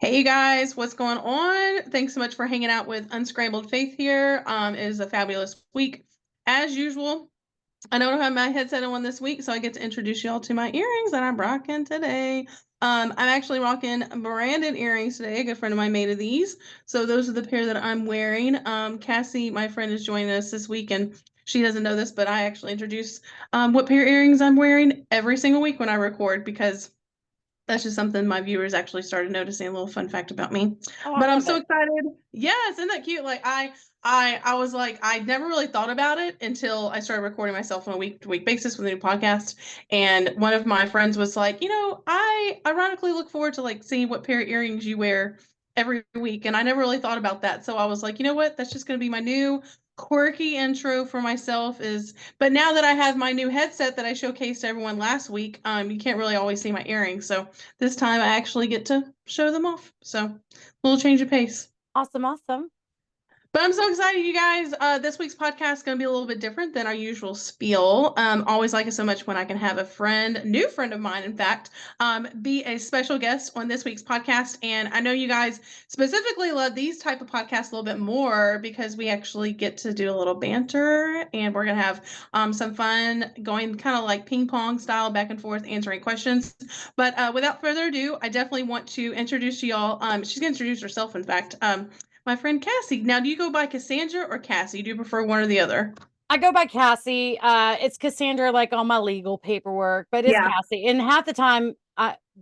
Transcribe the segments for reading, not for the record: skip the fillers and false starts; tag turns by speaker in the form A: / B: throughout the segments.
A: Hey you guys, what's going on? Thanks so much for hanging out with Unscrambled Faith here. It is a fabulous week. As usual, I don't have my headset on this week, so I get to introduce y'all to my earrings that I'm rocking today. I'm actually rocking branded earrings today. A good friend of mine made of these. So those are the pair that I'm wearing. Cassie, my friend, is joining us this week, and she doesn't know this, but I actually introduce what pair of earrings I'm wearing every single week when I record because that's just something my viewers actually started noticing. A little fun fact about me.
B: Oh, I
A: But I'm
B: love
A: so
B: it.
A: excited. Yes, isn't that cute? Like I was like, I never really thought about it until I started recording myself on a week-to-week basis with a new podcast. And one of my friends was like, I ironically look forward to like seeing what pair of earrings you wear every week. And I never really thought about that. So I was like, you know what? That's just gonna be my new quirky intro for myself is but now that I have my new headset that I showcased to everyone last week, you can't really always see my earrings. So this time I actually get to show them off. So a little change of pace.
B: Awesome, awesome.
A: But I'm so excited, you guys. This week's podcast is going to be a little bit different than our usual spiel. Always like it so much when I can have a friend, new friend of mine, in fact, be a special guest on this week's podcast. And I know you guys specifically love these type of podcasts a little bit more because we actually get to do a little banter and we're going to have some fun going kind of like ping pong style back and forth answering questions. But without further ado, I definitely want to introduce y'all. She's going to introduce herself, in fact. My friend Cassie. Now, do you go by Cassandra or Cassie? Do you prefer one or the other?
B: I go by Cassie. It's Cassandra, like on my legal paperwork, but it's
A: Yeah.
B: Cassie. And half the time,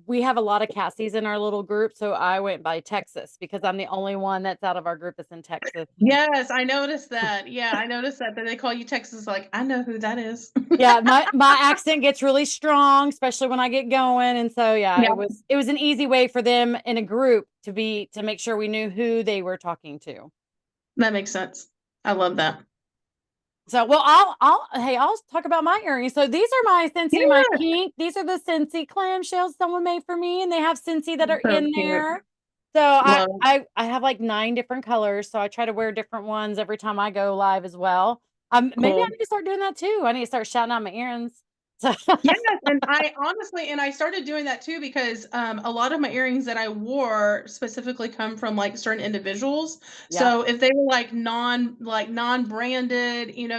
B: we have a lot of Cassies in our little group, so I went by Texas because I'm the only one that's out of our group that's in Texas.
A: Yes, I noticed that. Yeah, I noticed that they call you Texas. Like, I know who that is.
B: Yeah, my accent gets really strong, especially when I get going, and so yeah,
A: Yeah,
B: it was an easy way for them in a group to make sure we knew who they were talking to.
A: that makes sense. I love that.
B: So, well, I'll talk about my earrings. So these are my Scentsy, my
A: Yeah,
B: pink. These are the Scentsy clamshells someone made for me, and they have Scentsy that are
A: so
B: in
A: cute.
B: there. So I
A: Love
B: I I have like 9 different colors. So I try to wear different ones every time I go live as well.
A: it.
B: Maybe I
A: Cool.
B: need to start doing that too. I need to start shouting out my earrings. So
A: Yes, and I honestly, and I started doing that too because a lot of my earrings that I wore specifically come from like certain individuals.
B: yeah.
A: So if they were like non-branded,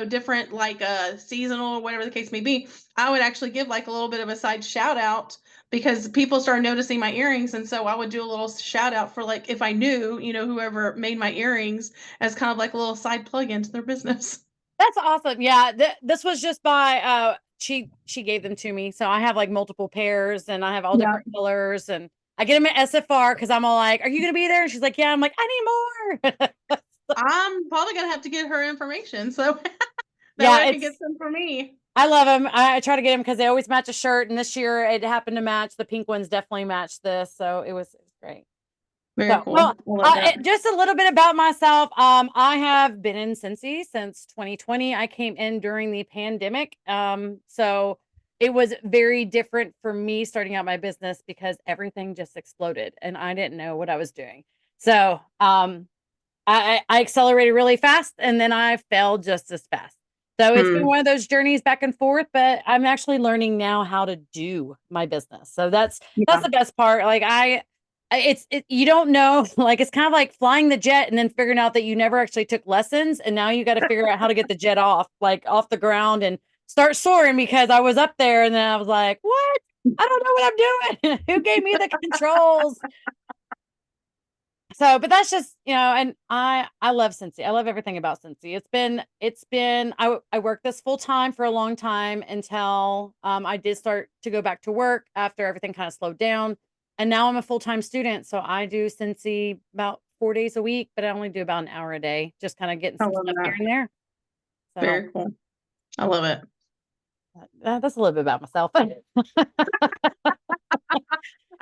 A: different like seasonal, whatever the case may be, I would actually give like a little bit of a side shout out because people started noticing my earrings, and so I would do a little shout out for like if I knew, whoever made my earrings as kind of like a little side plug into their business.
B: That's awesome. Yeah, this was just by she gave them to me. So I have like multiple pairs and I have all
A: Yeah.
B: different colors and I get them at SFR because I'm all like, "Are you going to be there?" And she's like, "Yeah." I'm like, "I need more."
A: I'm probably gonna have to get her information so that way
B: Yeah,
A: I can
B: it's
A: get some for me.
B: I love them. I try to get them because they always match a shirt. And this year it happened to match. The pink ones definitely matched this, so it was great.
A: Very
B: So,
A: cool. I love that.
B: just a little bit about myself. I have been in Cincy since 2020. I came in during the pandemic. So it was very different for me starting out my business because everything just exploded and I didn't know what I was doing. So, I accelerated really fast and then I fell just as fast. So it's been
A: Hmm.
B: one of those journeys back and forth, but I'm actually learning now how to do my business. So that's
A: Yeah.
B: the best part. Like you don't know, like it's kind of like flying the jet and then figuring out that you never actually took lessons and now you got to figure out how to get the jet off, like off the ground and start soaring because I was up there and then I was like, "What? I don't know what I'm doing. Who gave me the controls?" So, but that's just, and I love Cincy. I love everything about Cincy. I worked this full time for a long time until I did start to go back to work after everything kind of slowed down. And now I'm a full-time student, so I do Cincy about 4 days a week, but I only do about an hour a day, just kind of getting
A: I
B: some
A: love
B: stuff here
A: that.
B: and there. So,
A: Very cool. I love it.
B: that's a little bit about myself.
A: I
B: It's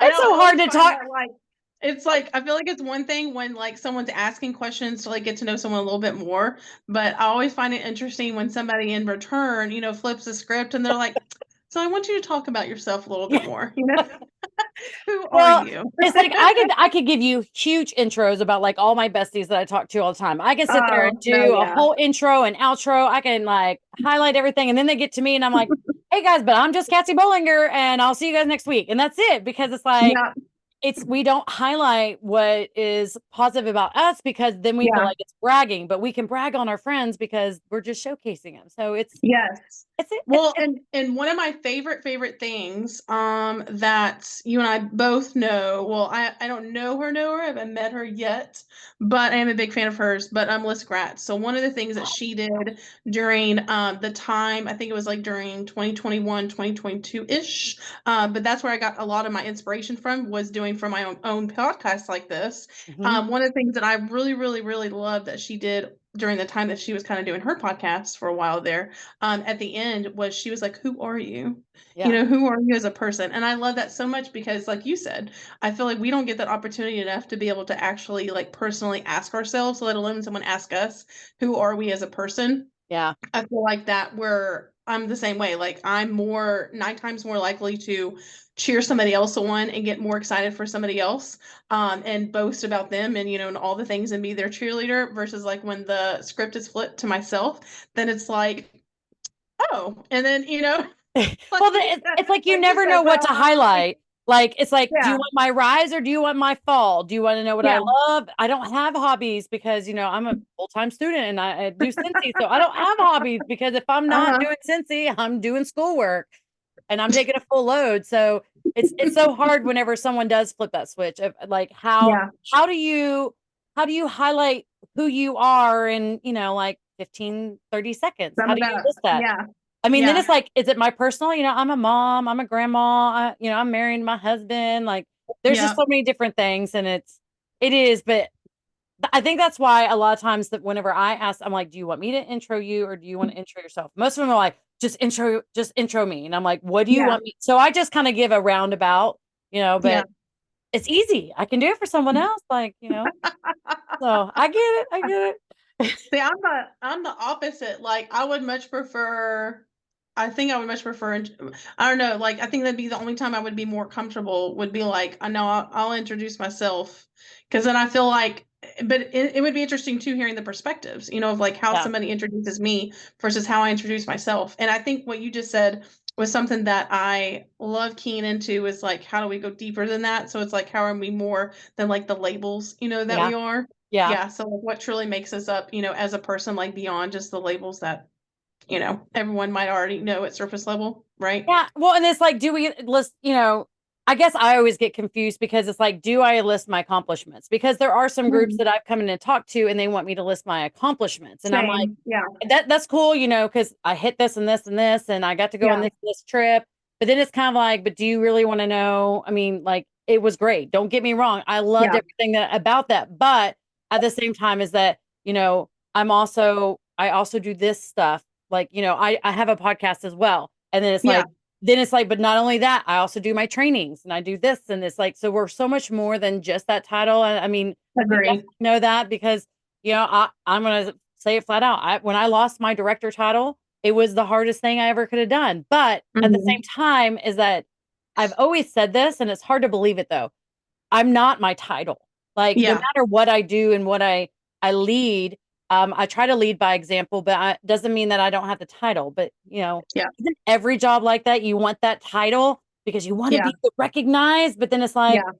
A: know I
B: so hard
A: always
B: to
A: find
B: talk.
A: that like it's like I feel like it's one thing when like someone's asking questions to like get to know someone a little bit more, but I always find it interesting when somebody in return, flips the script and they're like, "So I want you to talk about yourself a little bit more." Who are
B: Well,
A: you?
B: it's like I could give you huge intros about like all my besties that I talk to all the time. I can sit there and
A: Oh, no,
B: do a
A: yeah.
B: whole intro and outro. I can like highlight everything, and then they get to me, and I'm like, "Hey guys, but I'm just Cassie Bollinger, and I'll see you guys next week." And that's it because it's like
A: Yeah.
B: we don't highlight what is positive about us because then we feel
A: Yeah.
B: like it's bragging, but we can brag on our friends because we're just showcasing them. So
A: Yes.
B: it's
A: Well, and one of my favorite things that you and I both know, well, I don't know her, I haven't met her yet, but I am a big fan of hers, but Melissa Gratz. So one of the things that she did during the time, I think it was like during 2021, 2022-ish, but that's where I got a lot of my inspiration from, was doing for my own podcast like this.
B: Mhm.
A: One of the things that I really love that she did during the time that she was kind of doing her podcast for a while there, at the end, was she was like, who are you? You
B: Yeah.
A: know, who are you as a person? And I love that so much because, like you said, I feel like we don't get that opportunity enough to be able to actually like personally ask ourselves, let alone someone ask us, who are we as a person?
B: Yeah.
A: I feel like that where I'm the same way. Like I'm more 9 times more likely to cheer somebody else on and get more excited for somebody else, and boast about them and and all the things and be their cheerleader, versus like when the script is flipped to myself, then it's like, oh, and then like
B: Well,
A: you said,
B: it's like you never know what to
A: like,
B: highlight. Like, it's like, do you
A: yeah,
B: want my rise or do you want my fall? Do you want to know what I
A: yeah,
B: love? I don't have hobbies because, I'm a full-time student and I do Cincy. So I don't have hobbies because if I'm not
A: uh-huh,
B: doing Cincy, I'm doing schoolwork and I'm taking a full load. So it's so hard whenever someone does flip that switch of like
A: yeah,
B: how do you how do you highlight who you are in, like 15, 30 seconds?
A: some
B: How
A: of
B: do you
A: that,
B: list that?
A: yeah,
B: I mean, then
A: yeah,
B: it's like, is it my personal? I'm a mom, I'm a grandma, I'm marrying my husband. Like, there's just
A: yeah,
B: so many different things, and it is. But I think that's why a lot of times that whenever I ask, I'm like, do you want me to intro you or do you want to intro yourself? Most of them are like, just intro me. And I'm like, what do you
A: yeah,
B: want me? So I just kind of give a roundabout,
A: yeah.
B: but it's easy. I can do it for someone else. Like, so I get it. I get it.
A: See, I'm the opposite. Like, I would much prefer. I think I would much prefer. I don't know. Like, I think that'd be the only time I would be more comfortable. Would be like, I know I'll introduce myself, because then I feel like. But it would be interesting too, hearing the perspectives. Of like how
B: Yeah.
A: somebody introduces me versus how I introduce myself. And I think what you just said was something that I love keying into, is like, how do we go deeper than that? So it's like, how are we more than like the labels, that
B: Yeah.
A: we are?
B: Yeah.
A: Yeah, so like what truly makes us up, as a person, like beyond just the labels that, everyone might already know at surface level, right?
B: Yeah, well, and it's like, do we list, I guess I always get confused because it's like, do I list my accomplishments? Because there are some groups
A: Mhm.
B: that I've come in and talked to and they want me to list my accomplishments. And I'm like,
A: Same. Yeah.
B: that's cool, because I hit this and this and this, and I got to go on
A: Yeah.
B: this trip. But then it's kind of like, but do you really want to know? I mean, like, it was great. Don't get me wrong. I loved
A: Yeah.
B: everything about that. But at the same time, is that, I also do this stuff. Like, I have a podcast as well. And
A: Yeah.
B: then it's like, but not only that, I also do my trainings and I do this and this. Like, so we're so much more than just that title. And I mean, you
A: Agree.
B: definitely know that because, I'm going to say it flat out. When I lost my director title, it was the hardest thing I ever could have done. But at the same
A: Mhm.
B: time, is that I've always said this, and it's hard to believe it though. I'm not my title. Like, no
A: Yeah.
B: matter what I do and what I lead, I try to lead by example, but doesn't mean that I don't have the title. But
A: Yeah.
B: isn't every job like that? You want that title because you want to
A: Yeah.
B: be recognized, but then it's like,
A: Yeah.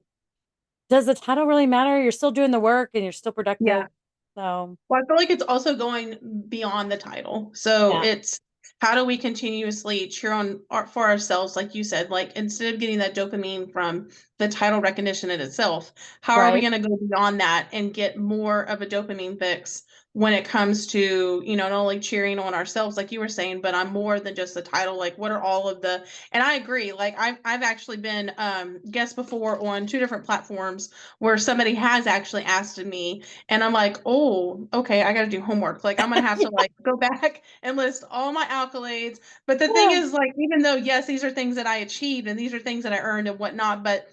B: does the title really matter? You're still doing the work and you're still productive.
A: Yeah.
B: So
A: Well, I feel like it's also going beyond the title. So
B: yeah,
A: it's, how do we continuously cheer on for ourselves, like you said, like instead of getting that dopamine from the title recognition in itself, how are we
B: right.
A: going to go beyond that and get more of a dopamine fix when it comes to, not only cheering on ourselves, like you were saying, but I'm more than just the title. Like, what are all of the, and I agree, like I've actually been guest before on 2 different platforms where somebody has actually asked me, and I'm like, oh, okay, I got to do homework. Like, I'm gonna have to like go back and list all my accolades. But the thing
B: Yeah.
A: is, like, even though yes, these are things that I achieved and these are things that I earned and whatnot, but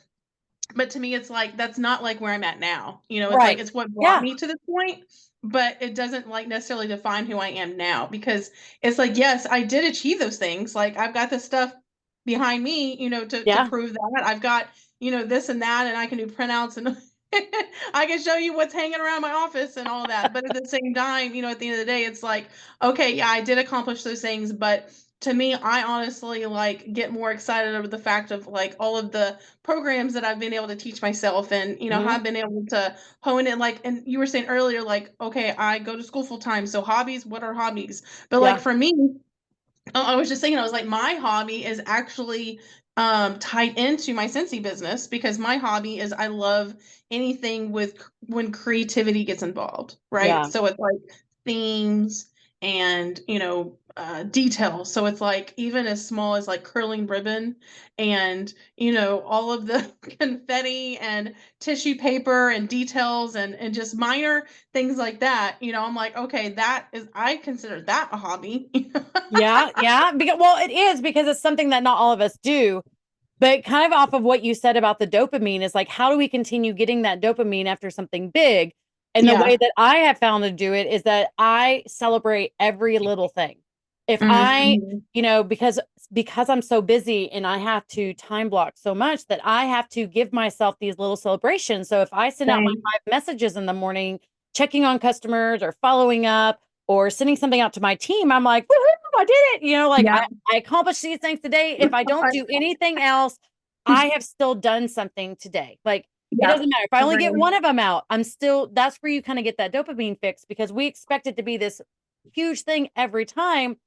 A: to me, it's like that's not like where I'm at now. It's like
B: Right.
A: it's what brought
B: Yeah.
A: me to this point, but it doesn't like necessarily define who I am now, because it's like, yes, I did achieve those things. Like I've got the stuff behind me, to
B: Yeah.
A: prove that. I've got, this and that, and I can do printouts and I can show you what's hanging around my office and all that. But at the same time, at the end of the day, it's like, okay, yeah, I did accomplish those things, but to me, I honestly like get more excited over the fact of like all of the programs that I've been able to teach myself and
B: Mhm.
A: have been able to hone it like and you were saying earlier like okay, I go to school full time, so hobbies, what are hobbies? But like
B: Yeah.
A: for me, I was just thinking, I was like, my hobby is actually tied into my Scentsy business because my hobby is I love anything with when creativity gets involved, right?
B: Yeah.
A: So it's like themes and details. So it's like even as small as like curling ribbon and all of the confetti and tissue paper and details and just minor things like that. I'm like, okay, that is I consider that a hobby.
B: Yeah. Yeah. Because, well, it is because it's something that not all of us do. But kind of off of what you said about the dopamine is like, how do we continue getting that dopamine after something big? And the way
A: Yeah.
B: that I have found to do it is that I celebrate every little thing. If I,
A: Mm-hmm.
B: because I'm so busy and I have to time block so much that I have to give myself these little celebrations. So if I send out my
A: Same.
B: 5 messages in the morning, checking on customers or following up or sending something out to my team, I'm like, woohoo, I did it. Like
A: Yeah.
B: I accomplished these things today. If I don't do anything else, I have still done something today. Like it
A: Yeah.
B: doesn't matter. If I only get
A: Agreed.
B: one of them out, that's where you kind of get that dopamine fix because we expect it to be this huge thing every time.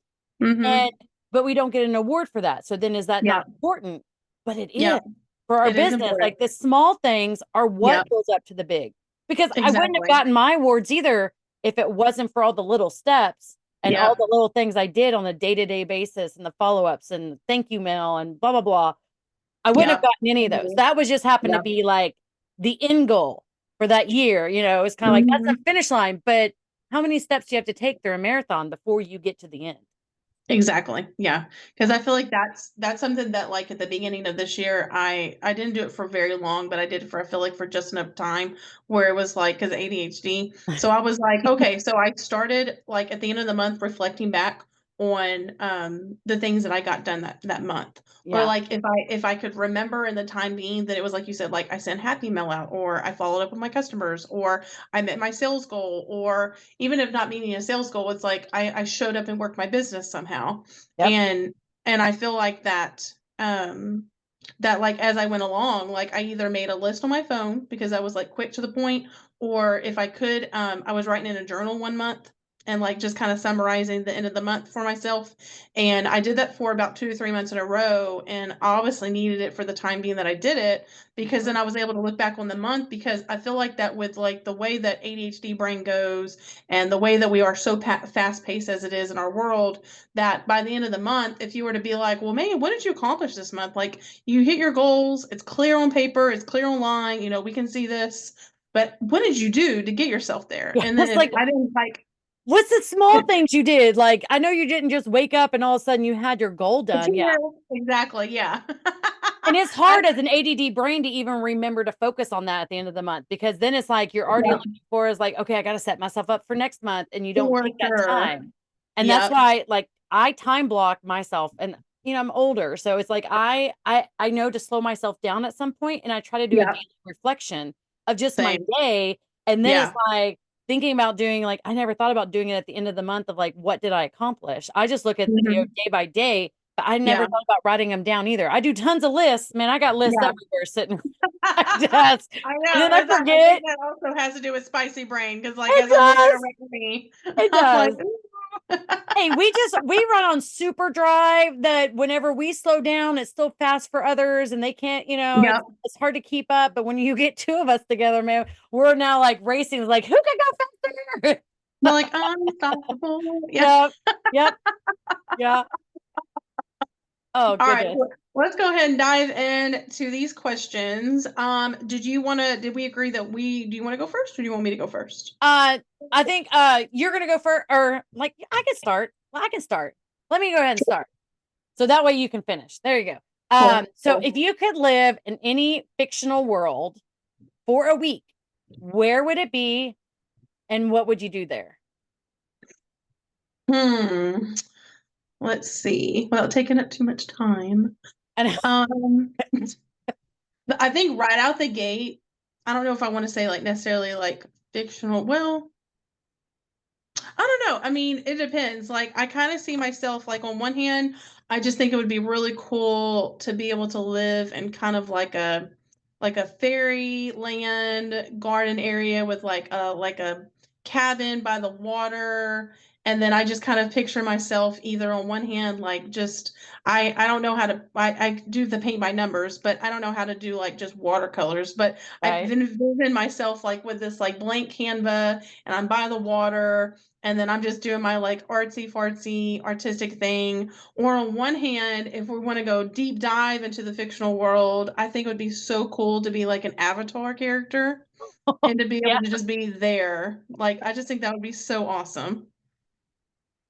A: Mm-hmm.
B: And but we don't get an award for that. So then is that
A: Yeah.
B: not important? But it
A: Yeah.
B: is for our
A: It is
B: business.
A: important.
B: Like the small things are
A: Yeah.
B: what builds up to the big. Because I wouldn't have
A: Exactly.
B: gotten my awards either if it wasn't for all the little steps and all
A: Yeah.
B: the little things I did on a day-to-day basis and the follow-ups and the thank you mail and blah blah blah. I wouldn't have
A: Yeah.
B: gotten any of those. That was just happened to
A: Yeah.
B: be like the end goal for that year. It's kind of like that's
A: Mm-hmm.
B: the finish line, but how many steps do you have to take through a marathon before you get to the end?
A: Exactly. Yeah. Because I feel like that's something that like at the beginning of this year, I didn't do it for very long, but I did it for I feel like for just enough time where it was like because ADHD. So I was like, okay, so I started like at the end of the month reflecting back on the things that I got done that month. Or
B: Yeah.
A: like if I could remember in the time being that it was like you said, like I sent happy mail out or I followed up with my customers or I met my sales goal or even if not meeting a sales goal, it's like I showed up and worked my business somehow.
B: Yep.
A: And I feel like that like as I went along, like I either made a list on my phone because I was like quick to the point, or if I could, I was writing in a journal one month and like just kind of summarizing the end of the month for myself. And I did that for about 2 to 3 months in a row. And I obviously needed it for the time being that I did it because
B: Mhm.
A: then I was able to look back on the month because I feel like that with like the way that ADHD brain goes and the way that we are so fast paced as it is in our world, that by the end of the month, if you were to be like, well, man, what did you accomplish this month? Like you hit your goals, it's clear on paper, it's clear online, we can see this. But what did you do to get yourself there?
B: Yeah.
A: And then
B: It's
A: if
B: like,
A: I didn't like
B: what's the small things you did? Like, I know you didn't just wake up and all of a sudden you had your goal done. Yeah.
A: exactly, yeah.
B: And it's
A: I,
B: hard as an ADD brain to even remember to focus on that at the end of the month because then it's like you're already
A: yeah,
B: looking for is like, okay, I got to set myself up for next month. And you don't
A: for
B: take that
A: sure.
B: time. And that's
A: Yep.
B: why like I time block myself and I'm older. So it's like I know to slow myself down at some point and I try to do a
A: Yep.
B: daily reflection of just my
A: Same.
B: day. And then it's
A: Yeah.
B: like thinking about doing like I never thought about doing it at the end of the month of like what did I accomplish? I just look at
A: Mhm.
B: day by day, but I never
A: Yeah.
B: thought about writing them down either. I do tons of lists. Man, I got lists
A: Yeah.
B: everywhere sitting on my desk.
A: I
B: And
A: know.
B: then I
A: I think
B: forget.
A: that also has to do with spicy brain because, like,
B: It
A: as I'm looking
B: does.
A: around me,
B: It
A: I'm like,
B: does.
A: ooh.
B: Hey, we run on super drive that whenever we slow down, it's still fast for others and they can't,
A: Yep.
B: it's hard to keep up. But when you get two of us together, man, we're now like racing, like who can go faster?
A: They're like unstoppable. Yeah.
B: Yep. Yep. Yeah. Oh
A: All right.
B: goodness.
A: Well, let's go ahead and dive into these questions. Did we agree that do you want to go first or do you want me to go first?
B: I think you're gonna go first or like I can start. Well, I can start. Let me go ahead and start. So that way you can finish. There you go.
A: Cool.
B: So
A: Cool.
B: if you could live in any fictional world for a week, where would it be and what would you do there?
A: Hmm. Let's see. Without taking up too much time.
B: And
A: Um, I think right out the gate, I don't know if I want to say like necessarily like fictional. Well, I don't know. I mean, it depends. Like, I kind of see myself like on one hand, I just think it would be really cool to be able to live in kind of like a fairyland garden area with like a cabin by the water. And then I just kind of picture myself either on one hand, like just I don't know how to I do the paint by numbers, but I don't know how to do like just watercolors. But I
B: Right.
A: envision myself like with this like blank canva and I'm by the water and then I'm just doing my like artsy fartsy artistic thing. Or on one hand, if we want to go deep dive into the fictional world, I think it would be so cool to be like an avatar character and to be
B: Yeah.
A: able to just be there. Like I just think that would be so awesome.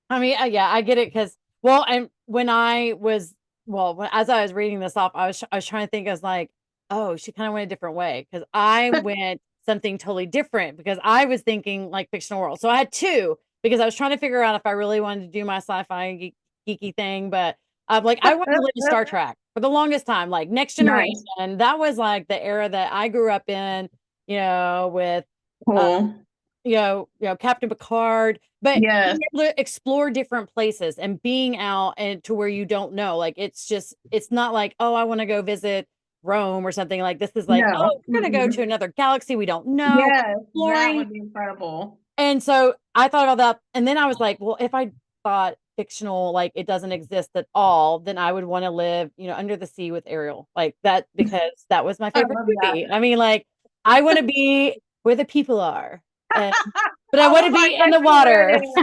B: I mean, yeah, I get it because, well, and when I was, well, as I was reading this off, I was trying to think, I was like, oh, she kind of went a different way because I went something totally different because I was thinking like fictional world. So I had two because I was trying to figure out if I really wanted to do my sci-fi geeky thing, but I'm like, I wanted to live in Star Trek for the longest time, like Next
A: Nice.
B: Generation. That was like the era that I grew up in, with uh,
A: Cool.
B: Captain Picard, but
A: Yes.
B: being able to explore different places and being out and to where you don't know, like it's not like, oh, I want to go visit Rome or something. Like this is like,
A: No.
B: oh, we're gonna go to another galaxy we don't know,
A: Yes, that
B: exploring.
A: would be incredible.
B: And so I thought about that, and then I was like, well, if I thought fictional, like it doesn't exist at all, then I would want to live, under the sea with Ariel, like that, because that was my
A: I
B: favorite
A: love that.
B: movie. I mean, like I want to be where the people are, and but I
A: I
B: want to
A: was like,
B: be in
A: that's
B: the water.
A: hilarious.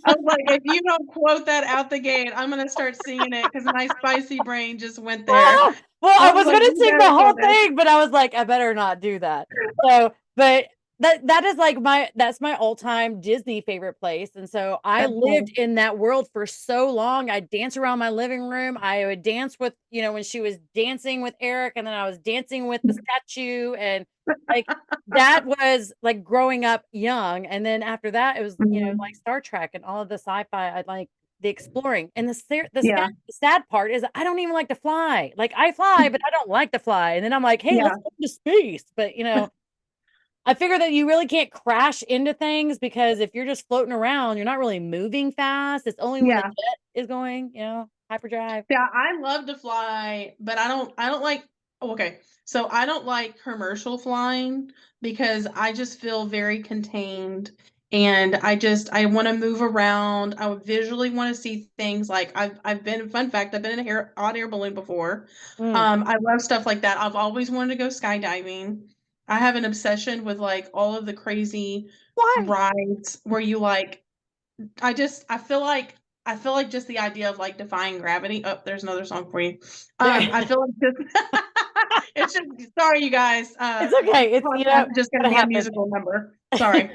A: I was like, if you don't quote that out the gate, I'm gonna start singing it because my spicy brain just went there.
B: Well,
A: I
B: I
A: was
B: was
A: like,
B: gonna
A: you
B: sing the
A: gotta
B: whole
A: quote this.
B: thing, but I was like, I better not do that. So, but that is like that's my all-time Disney favorite place. And so I
A: That's
B: lived
A: cool.
B: in that world for so long. I'd dance around my living room. I would dance with, when she was dancing with Eric, and then I was dancing with the statue. And like that was like growing up young. And then after that, it was, like
A: Mhm.
B: Star Trek and all of the sci-fi. I like the exploring. And
A: Yeah,
B: the sad part is I don't even like to fly. Like I fly, but I don't like to fly. And then I'm like, hey,
A: yeah,
B: let's go into space. But I figure that you really can't crash into things because if you're just floating around, you're not really moving fast. It's only when the
A: yeah.
B: jet is going, hyperdrive.
A: Yeah, I love to fly, but I don't like oh, okay. So I don't like commercial flying because I just feel very contained and I want to move around. I would visually want to see things like I've been fun fact, I've been in a hot air balloon before.
B: Mm.
A: I love stuff like that. I've always wanted to go skydiving. I have an obsession with like all of the crazy
B: Why?
A: rides where you like I feel like just the idea of like defying gravity. Oh, there's another song for you.
B: There.
A: I feel like just it's just sorry you guys.
B: It's okay. It's
A: Podcast just gonna
B: what
A: be a
B: happened.
A: musical number. Sorry.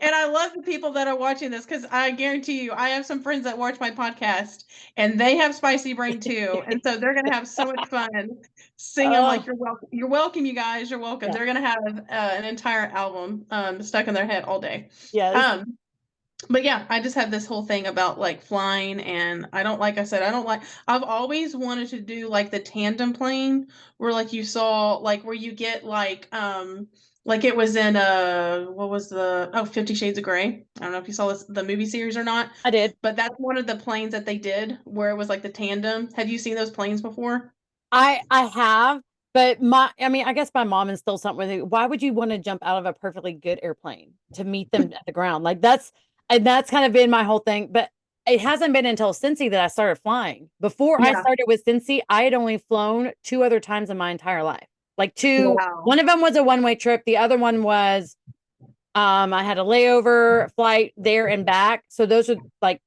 A: And I love the people that are watching this because I guarantee you, I have some friends that watch my podcast and they have spicy brain too, and so they're gonna have so much fun singing like
B: Oh,
A: you're welcome. You're welcome, you guys. You're welcome.
B: yeah.
A: They're gonna have an entire album stuck in their head all day.
B: Yes.
A: Um, but yeah, I just have this whole thing about like flying, and I don't like I said, I don't like I've always wanted to do like the tandem plane where like you saw like where you get like it was in what was the 50 Shades of Grey. I don't know if you saw the movie series or not,
B: I did.
A: but that's one of the planes that they did where it was like the tandem. Have you seen those planes before?
B: I have, but I mean, I guess my mom instilled something with it. Why would you want to jump out of a perfectly good airplane to meet them at the ground? Like that's kind of been my whole thing. But it hasn't been until Cincy that I started flying. Before I
A: Yeah.
B: started with Cincy, I had only flown two other times in my entire life. Like two,
A: Wow.
B: one of them was a one-way trip. The other one was I had a layover flight there and back. So those are like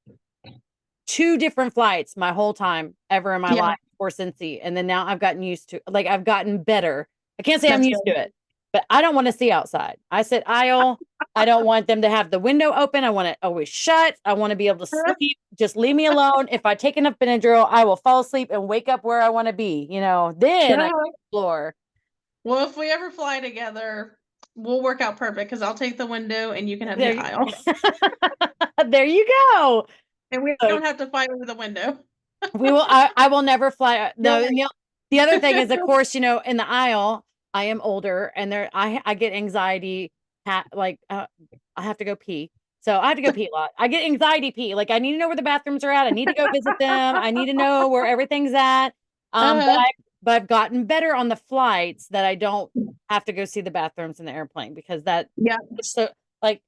B: two different flights my whole time ever in my
A: Yeah,
B: life for Cincy. And then now I've gotten used to, like, I've gotten better. I can't say I'm
A: that's
B: used to
A: good.
B: it, but I don't want to see outside. I sit aisle. I don't want them to have the window open. I want it always shut. I want to be able to sleep. Just leave me alone. If I take enough Benadryl, I will fall asleep and wake up where I want to be. Then I can explore.
A: Well, if we ever fly together, we'll work out perfect because I'll take the window and you can have
B: There
A: the
B: you,
A: aisle.
B: there you go.
A: And we
B: So
A: don't have to fight over the window.
B: I will never fly.
A: No,
B: No, the other thing is, of course, in the aisle, I am older and I get anxiety I have to go pee. So I have to go pee a lot. I get anxiety pee. Like I need to know where the bathrooms are at. I need to go visit them. I need to know where everything's at. Um, but
A: Uh,
B: I but I've gotten better on the flights that I don't have to go see the bathrooms in the airplane because that
A: yeah,
B: is so like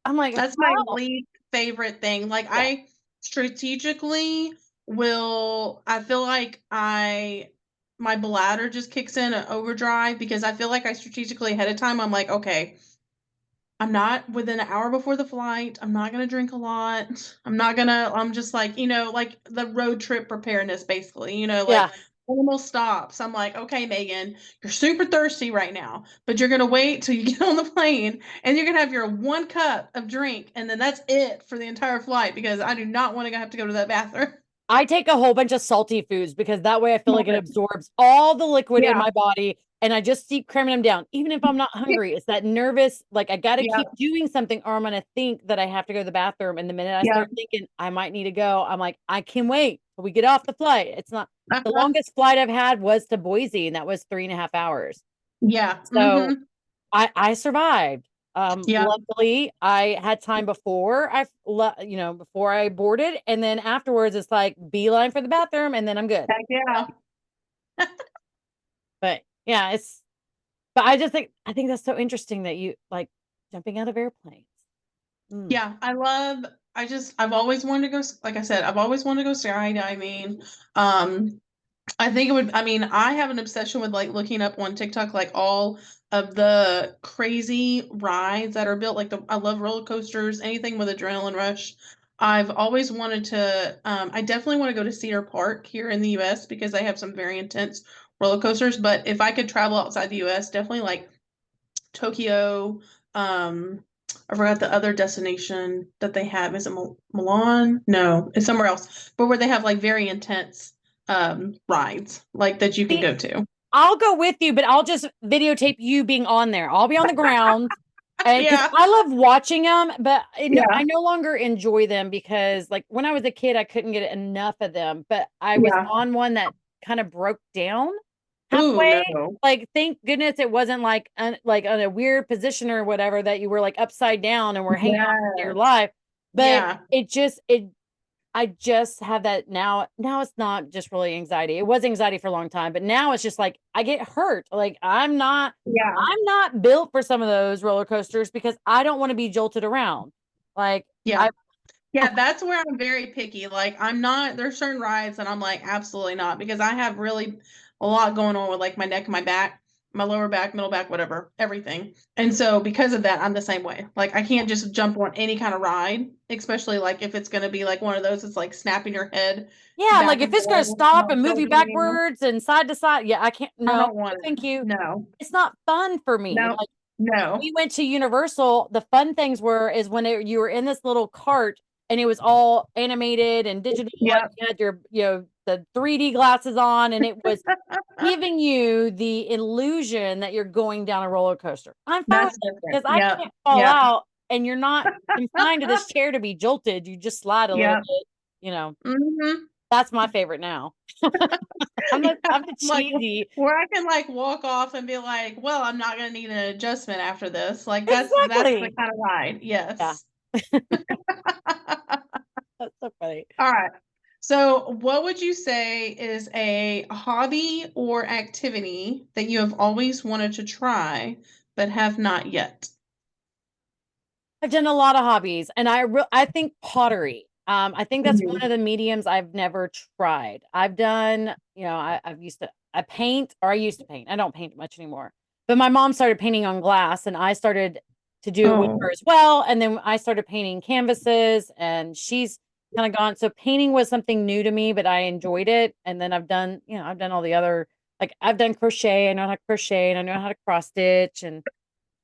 B: I'm like,
A: that's my
B: how?
A: least favorite thing. Like
B: Yeah.
A: I strategically will, I feel like my bladder just kicks in an overdrive because I feel like I strategically ahead of time, I'm like, okay, I'm not within an hour before the flight. I'm not gonna drink a lot. I'm just like, like the road trip preparedness, basically,
B: Yeah.
A: like almost stops. I'm like, okay, Megan, you're super thirsty right now, but you're gonna wait till you get on the plane and you're gonna have your 1 cup of drink, and then that's it for the entire flight because I do not want to have to go to that bathroom.
B: I take a whole bunch of salty foods because that way I feel like it absorbs all the liquid in
A: Yeah.
B: my body and I just keep cramming them down. Even if I'm not hungry, it's that nervous, like I got to
A: Yeah.
B: keep doing something or I'm going to think that I have to go to the bathroom. And the minute I
A: Yeah.
B: start thinking I might need to go, I'm like, I can wait till we get off the flight. It's not the
A: Uh-huh.
B: longest flight I've had was to Boise, and that was 3.5 hours.
A: Yeah.
B: So
A: Mm-hmm.
B: I survived.
A: Yeah.
B: Luckily, I had time before I boarded, and then afterwards, it's like beeline for the bathroom, and then I'm good.
A: Heck yeah.
B: But yeah, but I think that's so interesting that you like jumping out of airplanes. Mm.
A: Yeah, I've always wanted to go, like I said, I've always wanted to go skydiving. Um, I think it would, I mean, I have an obsession with like looking up on TikTok, like all of the crazy rides that are built. I love roller coasters, anything with adrenaline rush. I've always wanted to, I definitely want to go to Cedar Park here in the US because they have some very intense roller coasters. But if I could travel outside the US, definitely like Tokyo. I forgot the other destination that they have. Is it Milan? No, it's somewhere else. But where they have like very intense rides like that you can
B: See,
A: go to.
B: I'll go with you, but I'll just videotape you being on there. I'll be on the ground. And because
A: Yeah,
B: I love watching them, but
A: yeah,
B: I no longer enjoy them because, like, when I was a kid, I couldn't get enough of them. But I was
A: yeah.
B: on one that kind of broke down
A: Ooh,
B: halfway.
A: no.
B: Like, thank goodness it wasn't like on a weird position or whatever that you were like upside down and were hanging on for your
A: Yes.
B: life. But
A: Yeah,
B: I just have that now. Now it's not just really anxiety. It was anxiety for a long time, but now it's just like I get hurt. Like
A: yeah,
B: I'm not built for some of those roller coasters because I don't want to be jolted around. Like
A: yeah.
B: I
A: Yeah, that's where I'm very picky. Like I'm not, there's certain rides that I'm like absolutely not because I have really a lot going on with like my neck, my back, my lower back, middle back, whatever, everything. And so because of that, I'm the same way. Like I can't just jump on any kind of ride, especially like if it's going to be like one of those, it's like snapping your head
B: yeah, like
A: back
B: if
A: and
B: it's gonna
A: forth,
B: stop
A: not
B: and move you
A: building.
B: backwards and side to side, yeah, I can't.
A: I
B: No,
A: don't want
B: thank
A: it.
B: you.
A: No,
B: It's not fun for me.
A: no,
B: Like
A: no.
B: we went to Universal, the fun things is when you were in this little cart and it was all animated and digital, and
A: Yep.
B: you had your the 3D glasses on, and it was giving you the illusion that you're going down a roller coaster. I'm fine with
A: That's
B: it
A: different.
B: because I
A: Yep.
B: can't fall
A: Yep.
B: out, and you're not confined to this chair to be jolted. You just slide a little
A: Yep.
B: bit, you know.
A: Hmm.
B: That's my favorite now.
A: Yeah,
B: I'm the
A: like
B: cheesy.
A: where I can like walk off and be like, well, I'm not gonna need an adjustment after this. Like that's the
B: Exactly.
A: kind of ride.
B: Yeah.
A: Yes.
B: That's so funny.
A: All right. So, what would you say is a hobby or activity that you have always wanted to try but have not yet?
B: I've done a lot of hobbies, and I think pottery. I think that's one
A: Mhm.
B: of the mediums I've never tried. I've done, I paint, or I used to paint. I don't paint much anymore. But my mom started painting on glass, and I started to do it with her
A: Oh,
B: as well. And then I started painting canvases, and she's kind of gone. So painting was something new to me, but I enjoyed it. And then I've done all the other, like I've done crochet. I know how to crochet, and I know how to cross stitch, and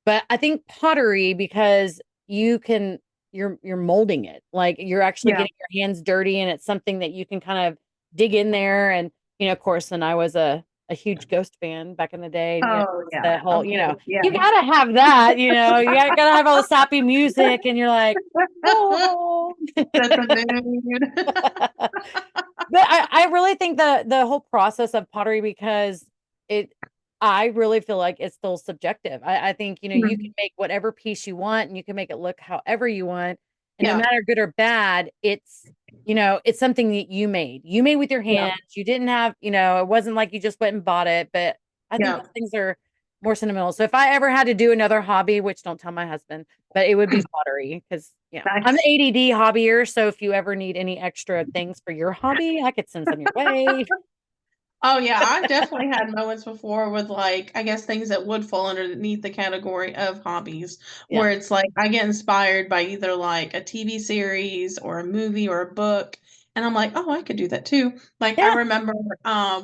B: but I think pottery because you can you're molding it. Like you're actually
A: yeah.
B: getting your hands dirty and it's something that you can kind of dig in there and of course, then I was a huge Ghost fan back in the day.
A: Oh, yeah.
B: The whole,
A: Of course. Yeah.
B: you gotta have that, gotta have all the sappy music and you're like, oh.
A: Set the mood.
B: But I really think the whole process of pottery because it I really feel like it's still subjective. I think, you can
A: Mhm.
B: make whatever piece you want and you can make it look however you want. And no
A: Yeah,
B: matter good or bad, it's something that you made. You made with your
A: yeah,
B: hands. You didn't have, it wasn't like you just went and bought it, but I think
A: yeah.
B: those things are more sentimental. So if I ever had to do another hobby, which don't tell my husband, but it would be pottery because, I'm an
A: Nice.
B: ADD hobbyer. So if you ever need any extra things for your hobby, I could send some your way.
A: Oh yeah, I've definitely had moments before with like I guess things that would fall underneath the category of hobbies
B: Yeah.
A: where it's like I get inspired by either like a TV series or a movie or a book and I'm like, "Oh, I could do that too." Like I
B: Yeah.
A: remember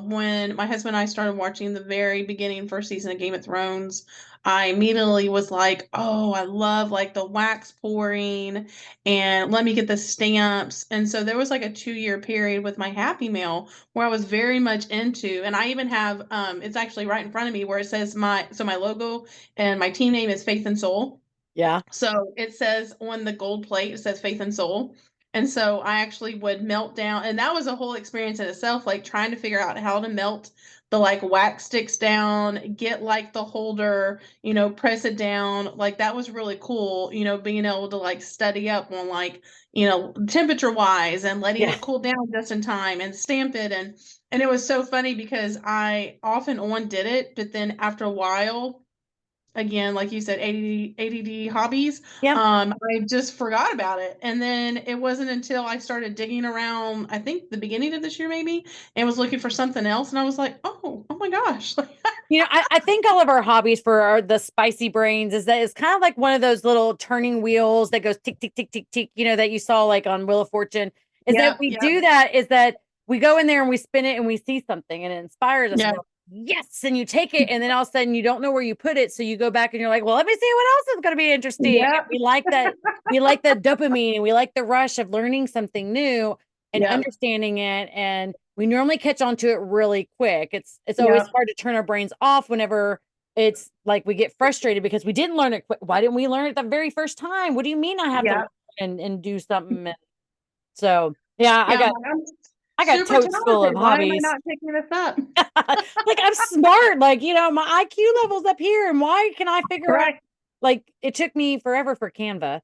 A: when my husband and I started watching the very beginning first season of Game of Thrones, I immediately was like, "Oh, I love like the wax pouring and let me get the stamps." And so there was like a 2-year period with my Happy Mail where I was very much into, and I even have it's actually right in front of me where it says my logo and my team name is Faith and Soul.
B: Yeah.
A: So it says on the gold plate, it says Faith and Soul. And so I actually would melt down, and that was a whole experience in itself, like trying to figure out how to melt the like wax sticks down, get like the holder, press it down. Like that was really cool, being able to like study up on like, temperature wise and letting
B: Yeah.
A: it cool down just in time and stamp it. And it was so funny because I off and on did it, but then after a while, again, like you said, ADD hobbies.
B: Yeah.
A: I just forgot about it. And then it wasn't until I started digging around, I think the beginning of this year maybe, and was looking for something else. And I was like, oh my gosh.
B: I think all of our hobbies for the spicy brains is that it's kind of like one of those little turning wheels that goes tick, tick, tick, tick, tick, that you saw like on Wheel of Fortune. Is that
A: Yeah,
B: we
A: yeah,
B: do that, is that we go in there and we spin it and we see something and it inspires us. And
A: yeah,
B: we're like, yes. And you take it and then all of a sudden you don't know where you put it. So you go back and you're like, well, let me see what else is going to be interesting. And
A: yeah,
B: we like that dopamine and we like the rush of learning something new and
A: yeah,
B: understanding it. And we normally catch on to it really quick. It's always
A: yeah,
B: hard to turn our brains off whenever it's like we get frustrated because we didn't learn it quick. Why didn't we learn it the very first time? What do you mean I have to
A: yeah,
B: learn and do something? And so yeah, I
A: yeah. I'm
B: got
A: like, I'm
B: I got
A: super
B: totes full of
A: talented. Why am I
B: hobbies.
A: not picking this up?
B: Like I'm smart. Like, my IQ level's up here. And why can I figure out
A: Right.
B: like it took me forever for Canva.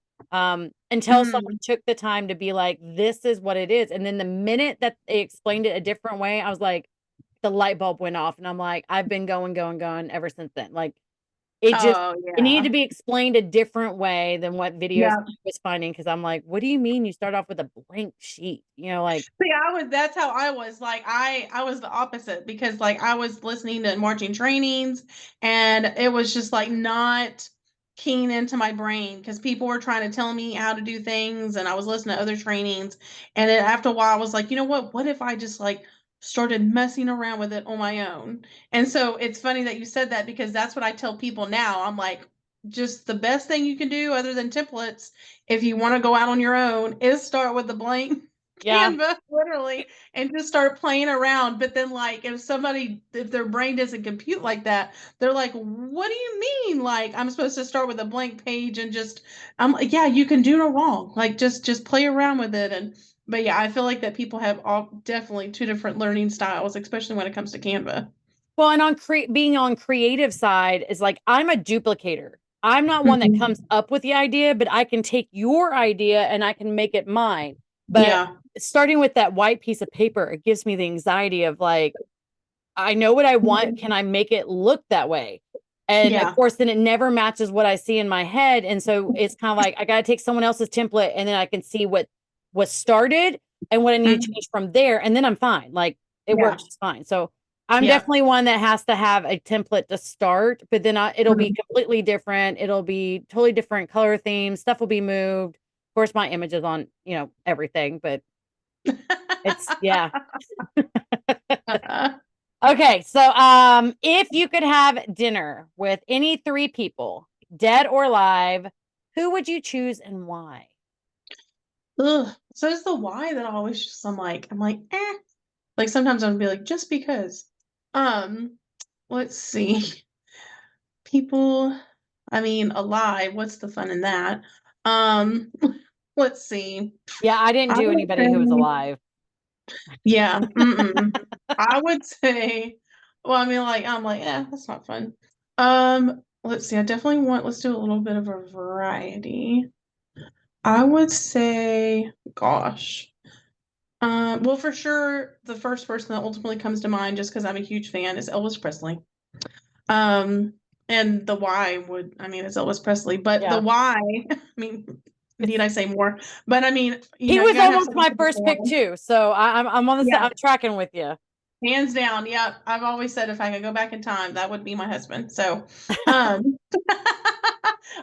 B: Until someone
A: Mm.
B: took the time to be like, this is what it is. And then the minute that they explained it a different way, I was like, the light bulb went off. And I'm like, I've been going ever since then. Like
A: Oh
B: it needed
A: yeah.
B: to be explained a different way than what videos
A: Yeah.
B: I was finding. Cause I'm like, what do you mean you start off with a blank sheet? Like,
A: See, that's how I was. Like I was the opposite because like I was listening to marching trainings and it was just like not keen into my brain because people were trying to tell me how to do things and I was listening to other trainings and then after a while I was like, you know what if I just like started messing around with it on my own? And so it's funny that you said that because that's what I tell people now. I'm like, just the best thing you can do other than templates if you want to go out on your own is start with the blank
B: yeah,
A: Canva literally and just start playing around. But then like if their brain doesn't compute like that, they're like, what do you mean? Like I'm supposed to start with a blank page and just I'm like, yeah, you can do no wrong. Like just play around with it. And but yeah, I feel like that people have all definitely two different learning styles, especially when it comes to Canva.
B: well, and being on creative side is like I'm a duplicator. I'm not one that
A: Mhm.
B: comes up with the idea, but I can take your idea and I can make it mine. But
A: Yeah.
B: starting with that white piece of paper, it gives me the anxiety of like, I know what I want.
A: Mhm.
B: Can I make it look that way? And of
A: Yeah.
B: course, then it never matches what I see in my head. And so it's kind of like I got to take someone else's template and then I can see what was started and what I need to
A: Mhm.
B: change from there. And then I'm fine. Like it
A: Yeah.
B: works just fine. So I'm
A: Yeah.
B: definitely one that has to have a template to start, but then it'll be
A: Mhm.
B: completely different. It'll be totally different color themes. Stuff will be moved. Of course, my image is on, everything, but it's, yeah. Okay, so if you could have dinner with any three people, dead or alive, who would you choose and why?
A: Ugh. So it's the why that I always just I'm like, eh. Like sometimes I'll be like, just because. Um, let's see. People, I mean, alive, what's the fun in that? Um, let's see.
B: Yeah, I didn't
A: I
B: do
A: would
B: anybody who was
A: say,
B: alive.
A: yeah, mm-mm. I would say Well, I mean, like, I'm like, yeah, that's not fun. Let's see. I definitely want, let's do a little bit of a variety. I would say, gosh. Well, for sure, the first person that ultimately comes to mind, just because I'm a huge fan, is Elvis Presley. Um, and the why would, I mean, it's Elvis Presley, but the
B: Yeah.
A: why, I mean, need
B: It's
A: I say more? But I mean,
B: he
A: you
B: was
A: gotta have
B: almost
A: something
B: my
A: for the
B: first pick
A: why.
B: too. So I'm on the
A: Yeah,
B: I'm tracking with you.
A: hands down. Yeah, I've always said if I could go back in time, that would be my husband. So, um,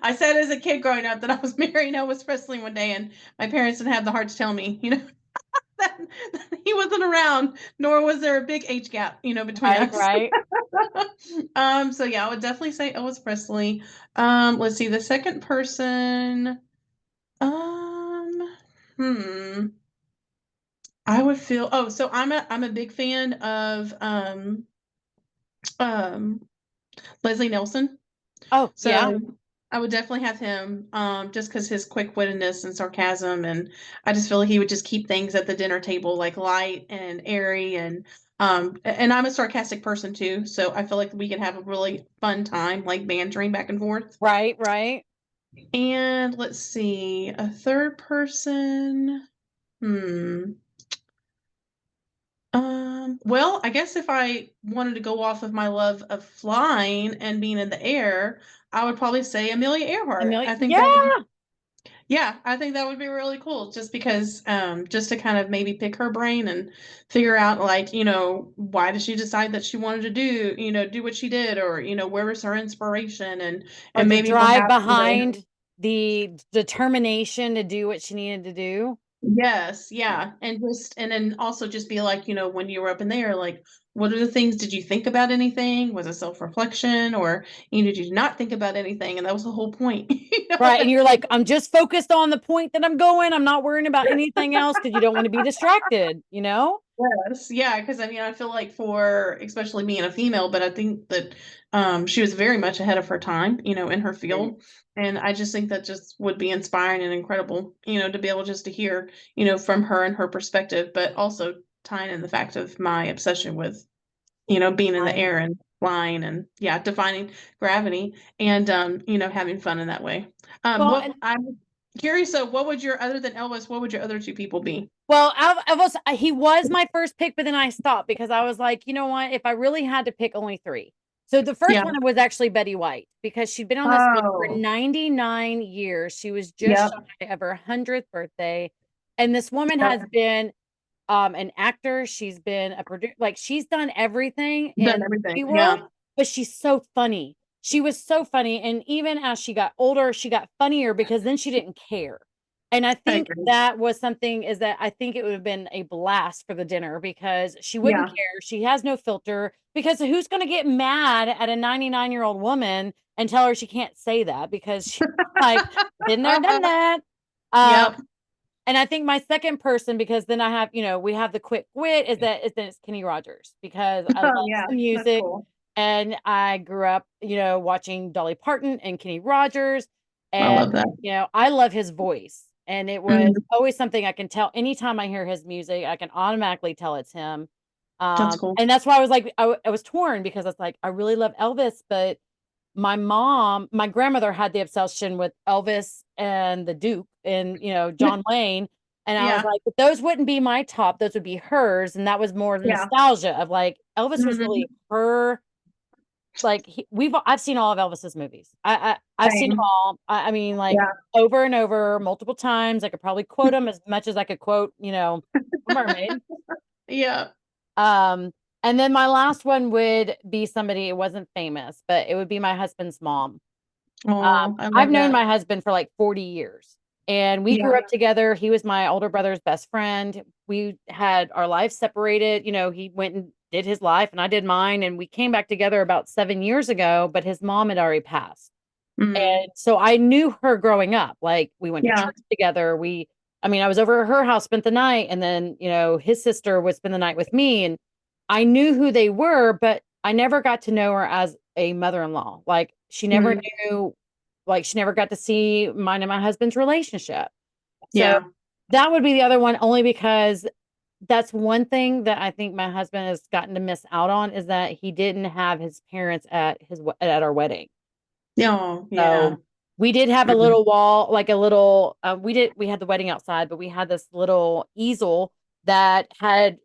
A: I said as a kid growing up that I was marrying Elvis Presley one day, and my parents didn't have the heart to tell me, that he wasn't around, nor was there a big age gap, between
B: Right,
A: us.
B: right.
A: So yeah, I would definitely say Elvis Presley. Let's see, the second person, um, hmm, I would feel, oh, so I'm a big fan of um Leslie Nelson.
B: Oh, yeah.
A: So I would definitely have him, just because his quick-wittedness and sarcasm, and I just feel like he would just keep things at the dinner table like light and airy, and I'm a sarcastic person too, so I feel like we could have a really fun time, like bantering back and forth.
B: Right, right.
A: And let's see, a third person. Hmm. Well, I guess if I wanted to go off of my love of flying and being in the air, I would probably say Amelia Earhart.
B: Amelia.
A: I think that would,
B: Yeah.
A: yeah, I think that would be really cool just because, just to kind of maybe pick her brain and figure out, like, why did she decide that she wanted to do what she did, or, where was her inspiration,
B: Or
A: and
B: the
A: maybe
B: drive
A: perhaps,
B: behind the determination to do what she needed to do.
A: yes,
B: Yeah.
A: yeah. And then also just be like, when you were up in there, like, what are the things? Did you think about anything? Was it self-reflection, or, did you not think about anything? And that was the whole point,
B: Right. And you're like, I'm just focused on the point that I'm going. I'm not worrying about anything else because you don't want to be distracted, you know?
A: Yes, yeah, because I mean, I feel like for especially being a female, but I think that she was very much ahead of her time, in her
B: Right.
A: field, and I just think that just would be inspiring and incredible, to be able just to hear, from her and her perspective, but also tying in the fact of my obsession with, being in the
B: Fine.
A: air and flying and yeah, defining gravity and having fun in that way.
B: Well,
A: What I'm curious, so what would your other than Elvis, what would your other two people be?
B: well, I was he was my first pick, but then I stopped because I was like, you know what? If I really had to pick only three. So the first
A: Yeah.
B: one was actually Betty White because she'd been on this earth for
A: Oh,
B: 99 years. She was just
A: yep.
B: shy of her 100th birthday. And this woman has
A: Yep.
B: been an actor. She's been a producer. Like she's done everything
A: Done
B: in the
A: everything.
B: movie world,
A: Yeah.
B: but she's so funny. She was so funny. And even as she got older, she got funnier because then she didn't care. And I
A: I
B: think
A: agree.
B: that was something is that I think it would have been a blast for the dinner because she wouldn't
A: Yeah.
B: care. She has no filter because who's going to get mad at a 99-year-old woman and tell her she can't say that because she's like, been there, done that. Um,
A: Yep.
B: and I think my second person, because then I have, we have the quick wit, is that it's Kenny Rogers because I love
A: Oh, yeah.
B: the
A: That's
B: music
A: cool.
B: and I grew up, watching Dolly Parton and Kenny Rogers.
A: I
B: And,
A: love that.
B: I love his voice. And it was
A: Mhm.
B: always something I can tell anytime I hear his music, I can automatically tell it's him.
A: That's cool.
B: And that's why I was like, I was torn because I was like, I really love Elvis, but my grandmother had the obsession with Elvis and the Duke and, John Wayne. And I was
A: Yeah.
B: like, but those wouldn't be my top. Those would be hers. And that was more the
A: Yeah.
B: nostalgia of like Elvis was
A: Mhm.
B: really her. Like I've seen all of Elvis's movies. I've seen them
A: Same.
B: all. I mean, like
A: Yeah.
B: over and over, multiple times. I could probably quote them as much as I could quote, a mermaid.
A: Yeah.
B: Um, and then my last one would be somebody, it wasn't famous, but it would be my husband's mom.
A: Oh, I
B: I've
A: love
B: known
A: that.
B: my husband for like 40 years and we
A: Yeah.
B: grew up together. He was my older brother's best friend. We had our lives separated. He went and did his life and I did mine. And we came back together about 7 years ago, but his mom had already passed.
A: Mm.
B: And so I knew her growing up. Like we went to
A: Yeah.
B: church together. I mean, I was over at her house, spent the night, and then, his sister would spend the night with me. And I knew who they were, but I never got to know her as a mother-in-law. Like she never
A: Mm.
B: knew, like she never got to see mine and my husband's relationship. So
A: Yeah.
B: that would be the other one only because that's one thing that I think my husband has gotten to miss out on, is that he didn't have his parents at our wedding.
A: Oh, yeah.
B: So we did have a
A: Mhm.
B: little wall, like a little, we had the wedding outside, but we had this little easel that had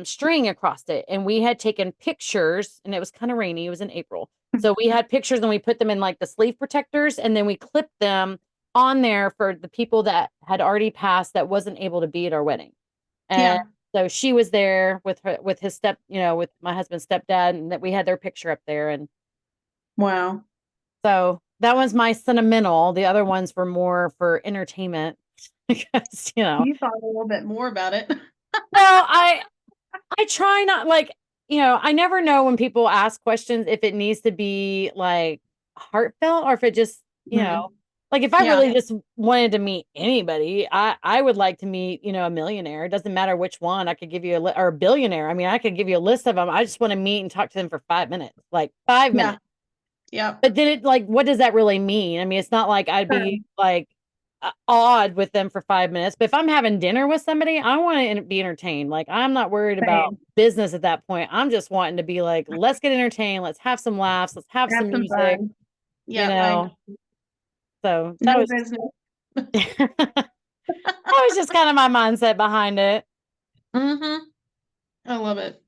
B: string across it. And we had taken pictures, and it was kind of rainy. It was in April. So we had pictures, and we put them in like the sleeve protectors, and then we clipped them on there for the people that had already passed that wasn't able to be at our wedding. And
A: Yeah.
B: so she was there with her, with his with my husband's stepdad, and that we had their picture up there. And
A: Wow.
B: so that one's my sentimental. The other ones were more for entertainment because,
A: You thought a little bit more about it.
B: well, I try not, like, I never know when people ask questions if it needs to be like heartfelt, or if it just,
A: Mhm.
B: like if I
A: Yeah.
B: really just wanted to meet anybody, I would like to meet, a millionaire. It doesn't matter which one. I could give you or a billionaire. I mean, I could give you a list of them. I just want to meet and talk to them for 5 minutes, like five
A: Yeah.
B: minutes.
A: Yep.
B: But then like, what does that really mean? I mean, it's not like I'd
A: Sure.
B: be like awed with them for 5 minutes. But if I'm having dinner with somebody, I want to be entertained. Like, I'm not worried about
A: Same.
B: business at that point. I'm just wanting to be like, let's get entertained. Let's have some laughs. Let's have
A: Have
B: some
A: some
B: music,
A: fun.
B: you
A: Yep. I
B: know?
A: agree.
B: So
A: No business.
B: that was just kind of my mindset behind it.
A: Mm-hmm. I love it.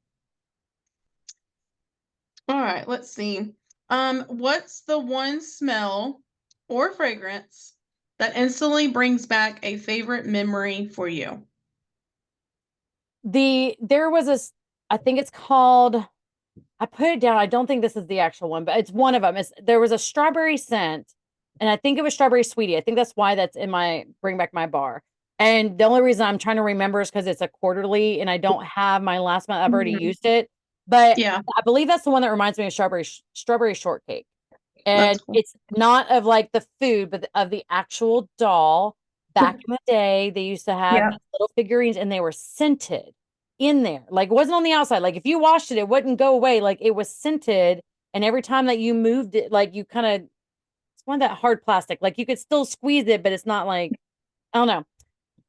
A: All right, let's see. What's the one smell or fragrance that instantly brings back a favorite memory for you?
B: There was I think it's called, I put it down. I don't think this is the actual one, but it's one of them. There was a strawberry scent, and I think it was strawberry sweetie. I think that's why that's in my bring back my bar. And the only reason I'm trying to remember is because it's a quarterly, and I don't have my last month. I've already
A: Mhm.
B: used it, but
A: Yeah,
B: I believe that's the one that reminds me of strawberry shortcake.
A: that's
B: And
A: cool.
B: it's not of like the food, but of the actual doll. Back in the day, they used to have
A: Yeah,
B: these little figurines, and they were scented in there. Like, it wasn't on the outside. Like, if you washed it, it wouldn't go away. Like, it was scented. And every time that you moved it, like, you kind of, it's one of that hard plastic. Like, you could still squeeze it, but it's not like, I don't know.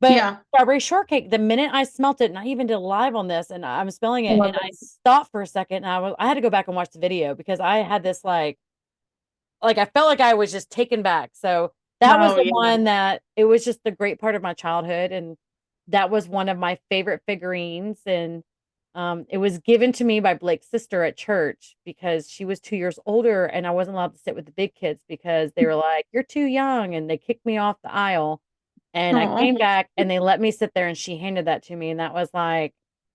B: But
A: yeah.
B: strawberry shortcake, the minute I smelt it, and I even did a live on this, and I'm smelling
A: I
B: it,
A: love
B: and I
A: it.
B: stopped for a second, and I had to go back and watch the video because I had this like I felt like I was just taken back. So that was
A: Oh,
B: the
A: yeah.
B: one that it was just the great part of my childhood, and that was one of my favorite figurines. And it was given to me by Blake's sister at church because she was 2 years older, and I wasn't allowed to sit with the big kids because they were like, "You're too young," and they kicked me off the aisle. And I
A: Oh,
B: came back, and they let me sit there, and she handed that to me, and that was like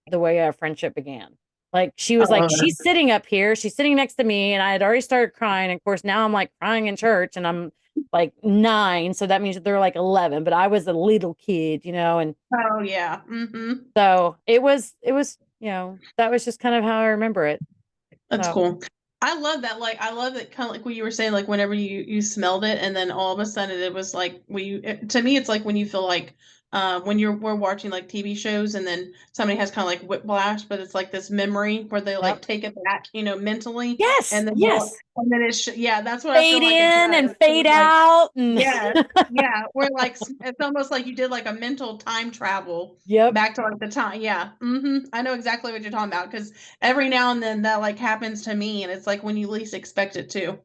B: the way our friendship began. Like, she
A: I
B: was like,
A: love
B: "She's
A: it.
B: sitting up here, she's sitting next to me," and I had already started crying. And of course, now I'm like crying in church, and I'm like 9, so that means that they're like 11, but I was a little kid, and
A: Oh, yeah. Mm-hmm.
B: so it was, that was just kind of how I remember it.
A: That's
B: So,
A: cool. I love that. Like, I love that kind of like what you were saying, like whenever you smelled it, and then all of a sudden it was like to me, it's like when you feel like when we're watching like TV shows, and then somebody has kind of like whiplash, but it's like this memory where they
B: yep.
A: like take it back, mentally,
B: Yes, yes.
A: and then yeah, that's what I feel
B: Fade
A: like it
B: in
A: does.
B: and
A: So
B: fade
A: it's like,
B: out and
A: yes, yeah, we're like it's almost like you did like a mental time travel
B: yep.
A: back to like the time. Yeah, I know exactly what you're talking about because every now and then that like happens to me, and it's like when you least expect it to.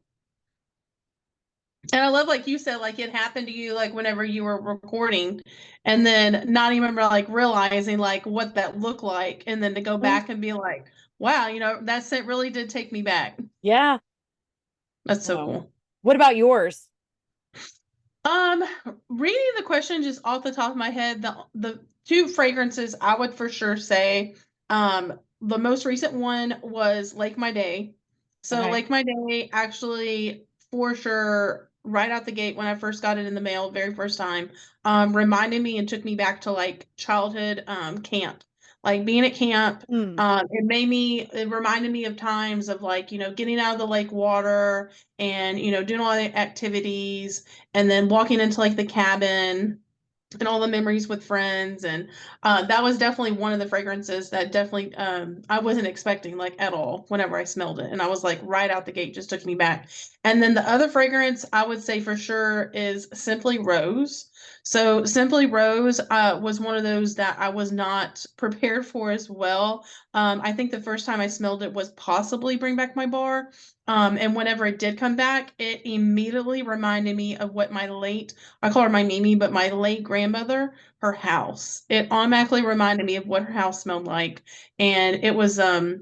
A: And I love, like you said, like it happened to you like whenever you were recording, and then not even like realizing like what that looked like, and then to go
B: Mhm.
A: back and be like, wow, that scent really did take me back.
B: Yeah.
A: That's so
B: So,
A: cool.
B: what about yours?
A: Um, Reading the question just off the top of my head, the two fragrances I would for sure say, the most recent one was Lake My Day. So
B: Okay.
A: Lake My Day actually for sure right out the gate when I first got it in the mail, very first time, reminded me and took me back to like childhood camp. Like being at camp,
B: Mm.
A: it reminded me of times of like, getting out of the lake water and, doing all the activities and then walking into like the cabin and all the memories with friends. And that was definitely one of the fragrances that definitely I wasn't expecting like at all whenever I smelled it. And I was like right out the gate, just took me back. And then the other fragrance I would say for sure is Simply Rose. So Simply Rose was one of those that I was not prepared for as well. I think the first time I smelled it was possibly Bring Back My Bar. And whenever it did come back, it immediately reminded me of what my late, I call her my Mimi, but my late grandmother, her house. It automatically reminded me of what her house smelled like. And it was, I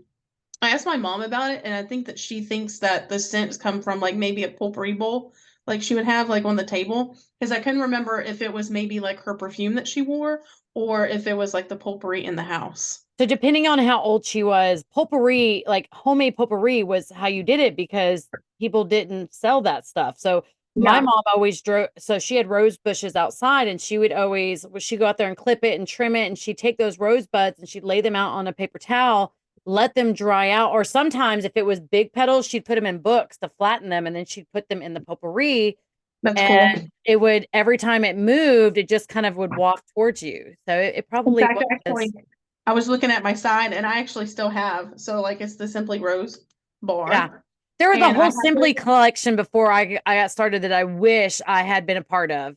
A: asked my mom about it, and I think that she thinks that the scents come from like maybe a potpourri bowl, like she would have like on the table. Because I couldn't remember if it was maybe like her perfume that she wore or if it was like the potpourri in the house.
B: So depending on how old she was, potpourri, like homemade potpourri was how you did it because people didn't sell that stuff. So my
A: Yeah,
B: mom always drove, so she had rose bushes outside and she would always, she'd go out there and clip it and trim it. And she'd take those rose buds and she'd lay them out on a paper towel, let them dry out. Or sometimes if it was big petals, she'd put them in books to flatten them and then she'd put them in the potpourri.
A: that's cool.
B: And it would, every time it moved, it just kind of would walk towards you. So it
A: In
B: probably
A: fact,
B: was.
A: actually, I was looking at my side and I actually still have. So like it's the Simply Rose
B: Yeah.
A: bar.
B: There was a
A: And I
B: whole
A: have
B: Simply
A: it.
B: collection before I got started that I wish I had been a part of.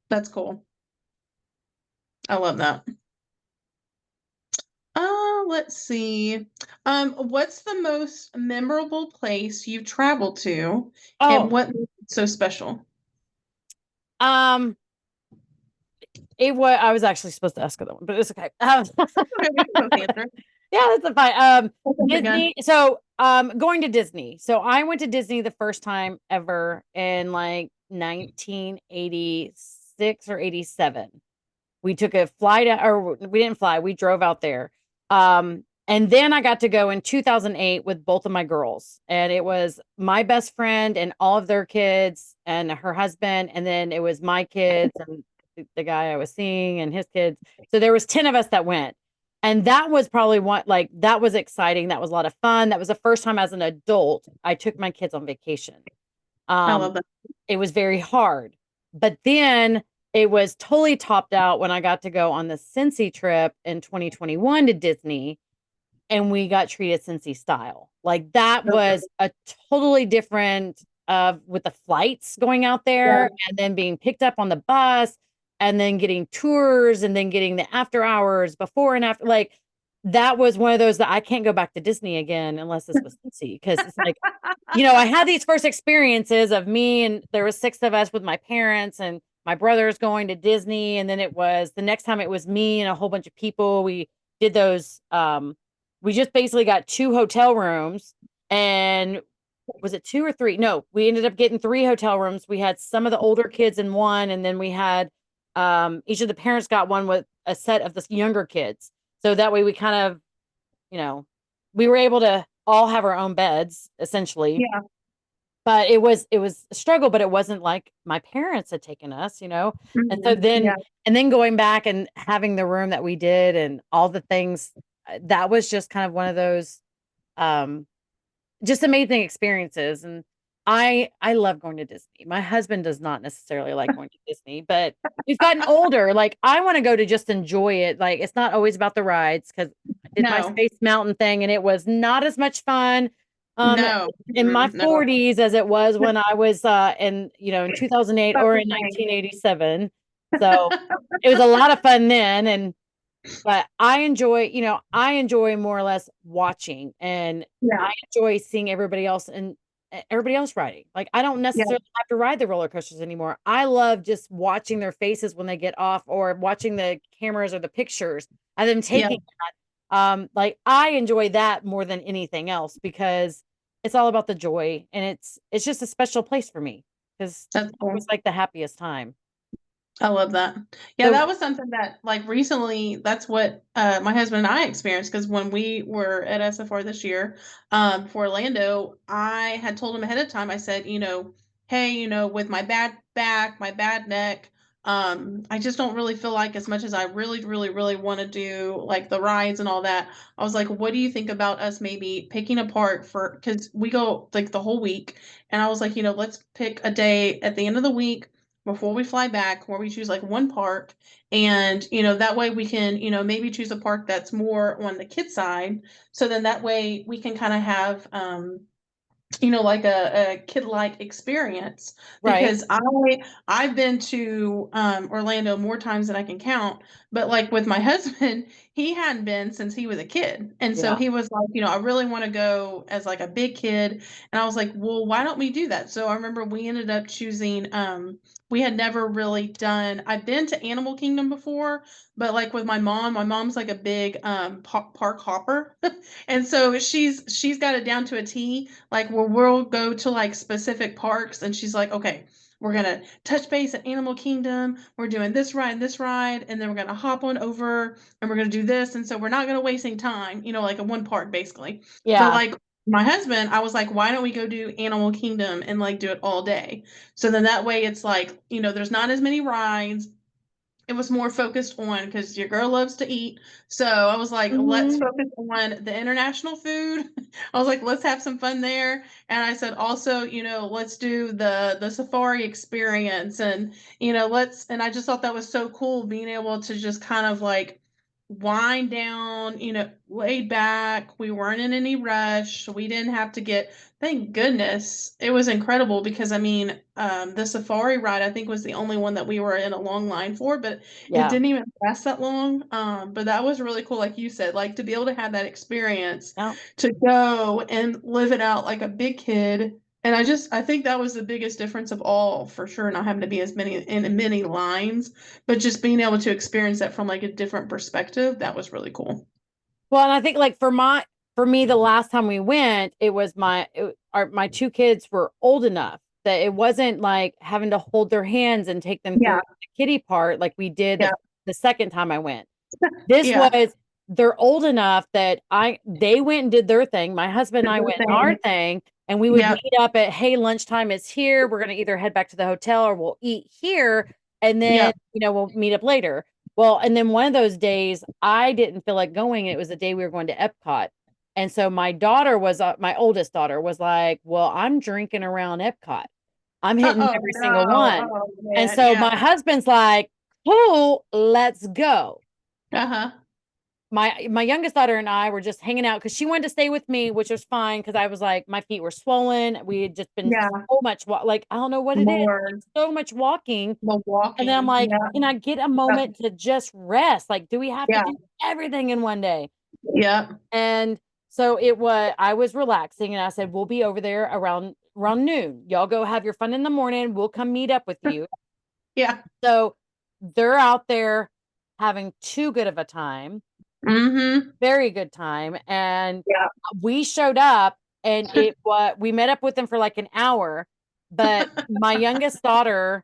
A: That's cool. I love that. Let's see. What's the most memorable place you've traveled to and
B: Oh,
A: what made it so special?
B: um, it was I was actually supposed to ask her that one, but it's okay.
A: Okay, we can both answer.
B: Yeah, that's a fine.
A: Again.
B: Disney. So, going to Disney. So I went to Disney the first time ever in like 1986 or 87. We took a flight or we didn't fly, we drove out there. And then I got to go in 2008 with both of my girls. And it was my best friend and all of their kids and her husband. And then it was my kids and the guy I was seeing and his kids. So there was 10 of us that went. And that was probably one, like, that was exciting. That was a lot of fun. That was the first time as an adult I took my kids on vacation.
A: I
B: Um,
A: love that.
B: it was very hard. But then it was totally topped out when I got to go on the Cincy trip in 2021 to Disney and we got treated Cincy style. Like that
A: Okay.
B: was a totally different with the flights going out
A: Yeah.
B: there and then being picked up on the bus and then getting tours and then getting the after hours before and after. Like that was one of those that I can't go back to Disney again unless this was Cincy because it's like, I had these first experiences of me and there was 6 of us with my parents and my brother's going to Disney. And then it was the next time it was me and a whole bunch of people. We did those. We just basically got 2 hotel rooms and was it 2 or 3? No, we ended up getting 3 hotel rooms. We had some of the older kids in one, and then we had each of the parents got one with a set of the younger kids. So that way we kind of, you know, we were able to all have our own beds essentially.
A: Yeah.
B: But it was a struggle, but it wasn't like my parents had taken us. And so
A: Yeah.
B: then going back and having the room that we did and all the things that was just kind of one of those um just amazing experiences. And I love going to Disney. My husband does not necessarily like going to Disney, but we've gotten older. Like I want to go to just enjoy it. Like it's not always about the rides because I did my
A: No.
B: Space Mountain thing and it was not as much fun um
A: No.
B: in my
A: No.
B: 40s as it was when I was in 2008
A: That's
B: or
A: the
B: in
A: thing.
B: 1987. So it was a lot of fun then. And but I enjoy more or less watching and
A: Yeah.
B: I enjoy seeing everybody else riding. Like I don't
A: Yeah.
B: necessarily have to ride the roller coasters anymore. I love just watching their faces when they get off or watching the cameras or the pictures and them
A: Yeah.
B: taking that. Like I enjoy that more than anything else because it's all about the joy and it's just a special place for me because
A: That's
B: it was
A: cool.
B: like the happiest time.
A: I love that. Yeah,
B: So
A: that was something that like recently that's what my husband and I experienced because when we were at SFR this year for Orlando, I had told him ahead of time, I said, hey, with my bad back, my bad neck, I just don't really feel like as much as I really, really, really want to do like the rides and all that. I was like, what do you think about us maybe picking apart for because we go like the whole week and I was like, let's pick a day at the end of the week before we fly back, where we choose like one park. And, that way we can, maybe choose a park that's more on the kid side. So then that way we can kind of have, like a kid-like experience,
B: Right.
A: because I've been to Orlando more times than I can count, but like with my husband, he hadn't been since he was a kid. And so
B: Yeah.
A: he was like, I really want to go as like a big kid. And I was like, well, why don't we do that? So I remember we ended up choosing we had never really done, I've been to Animal Kingdom before, but like with my mom's like a big park hopper. And so she's got it down to a T, like where we'll go to like specific parks, and she's like, okay, we're gonna touch base at Animal Kingdom, we're doing this ride, and then we're gonna hop on over and we're gonna do this. And so we're not gonna waste any time, like a one park basically. But
B: Yeah.
A: like my husband, I was like, why don't we go do Animal Kingdom and like do it all day? So then that way it's like, there's not as many rides. It was more focused on, because your girl loves to eat. So I was like, let's
B: Hmm.
A: focus on the international food. I was like, let's have some fun there. And I said also, let's do the safari experience, and and I just thought that was so cool, being able to just kind of like wind down, laid back. We weren't in any rush. We didn't have to get, thank goodness. It was incredible, because I mean, the safari ride I think was the only one that we were in a long line for, but it
B: Yeah.
A: didn't even last that long. But that was really cool, like you said, like to be able to have that experience,
B: Yeah.
A: to go and live it out like a big kid. And I think that was the biggest difference of all, for sure, not having to be as many lines, but just being able to experience that from like a different perspective. That was really cool.
B: Well, and I think like for me, the last time we went, it was my two kids were old enough that it wasn't like having to hold their hands and take them through
A: Yeah,
B: the kiddie part like we did
A: yeah,
B: the second time I went. This
A: yeah.
B: was they're old enough that they went and did their thing. My husband and
A: The
B: I
A: good
B: went and our
A: thing.
B: thing, and we would
A: Yep,
B: meet up at, hey, lunchtime is here. We're gonna either head back to the hotel or we'll eat here, and then
A: yep.
B: we'll meet up later. Well, and then one of those days I didn't feel like going. It was the day we were going to Epcot. And so my oldest daughter was like, well, I'm drinking around Epcot. I'm hitting
A: Oh
B: every single
A: no.
B: one.
A: Oh
B: And
A: man.
B: so
A: Yeah.
B: my husband's like, cool, let's go.
A: Uh-huh.
B: My youngest daughter and I were just hanging out because she wanted to stay with me, which was fine because I was like, my feet were swollen. We had just been
A: Yeah.
B: so much like I don't know what it is,
A: More
B: so much walking.
A: the
B: And then I'm
A: walking.
B: like,
A: Yeah.
B: can I get a
A: Yep.
B: moment to just rest? Like, do we have to
A: Yeah.
B: do everything in one day?
A: Yep.
B: And so I was relaxing and I said, we'll be over there around noon. Y'all go have your fun in the morning. We'll come meet up with you.
A: Yeah.
B: So they're out there having too good of a time,
A: Mm-hmm.
B: very good time. And
A: Yeah.
B: we showed up and we met up with them for like an hour. But my youngest daughter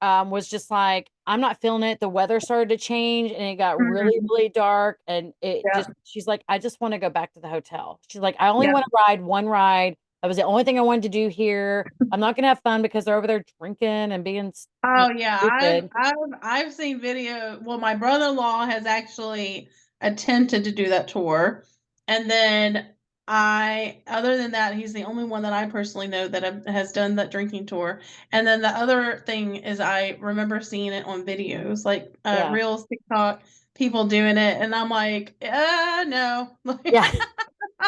B: was just like, I'm not feeling it. The weather started to change and it got really,
A: Mm-hmm.
B: really dark. And
A: Yeah.
B: she's like, I just want to go back to the hotel. She's like, I only
A: Yeah.
B: want to ride one ride. That was the only thing I wanted to do here. I'm not going to have fun because they're over there drinking and being
A: Oh yeah. I've
B: stupid.
A: I've I've seen video. Well, my brother-in-law has actually attempted to do that tour. And then other than that, he's the only one that I personally know that has done that drinking tour. And then the other thing is, I remember seeing it on videos, like
B: Yeah.
A: Reels, TikTok, people doing it. And I'm like, no.
B: Yeah.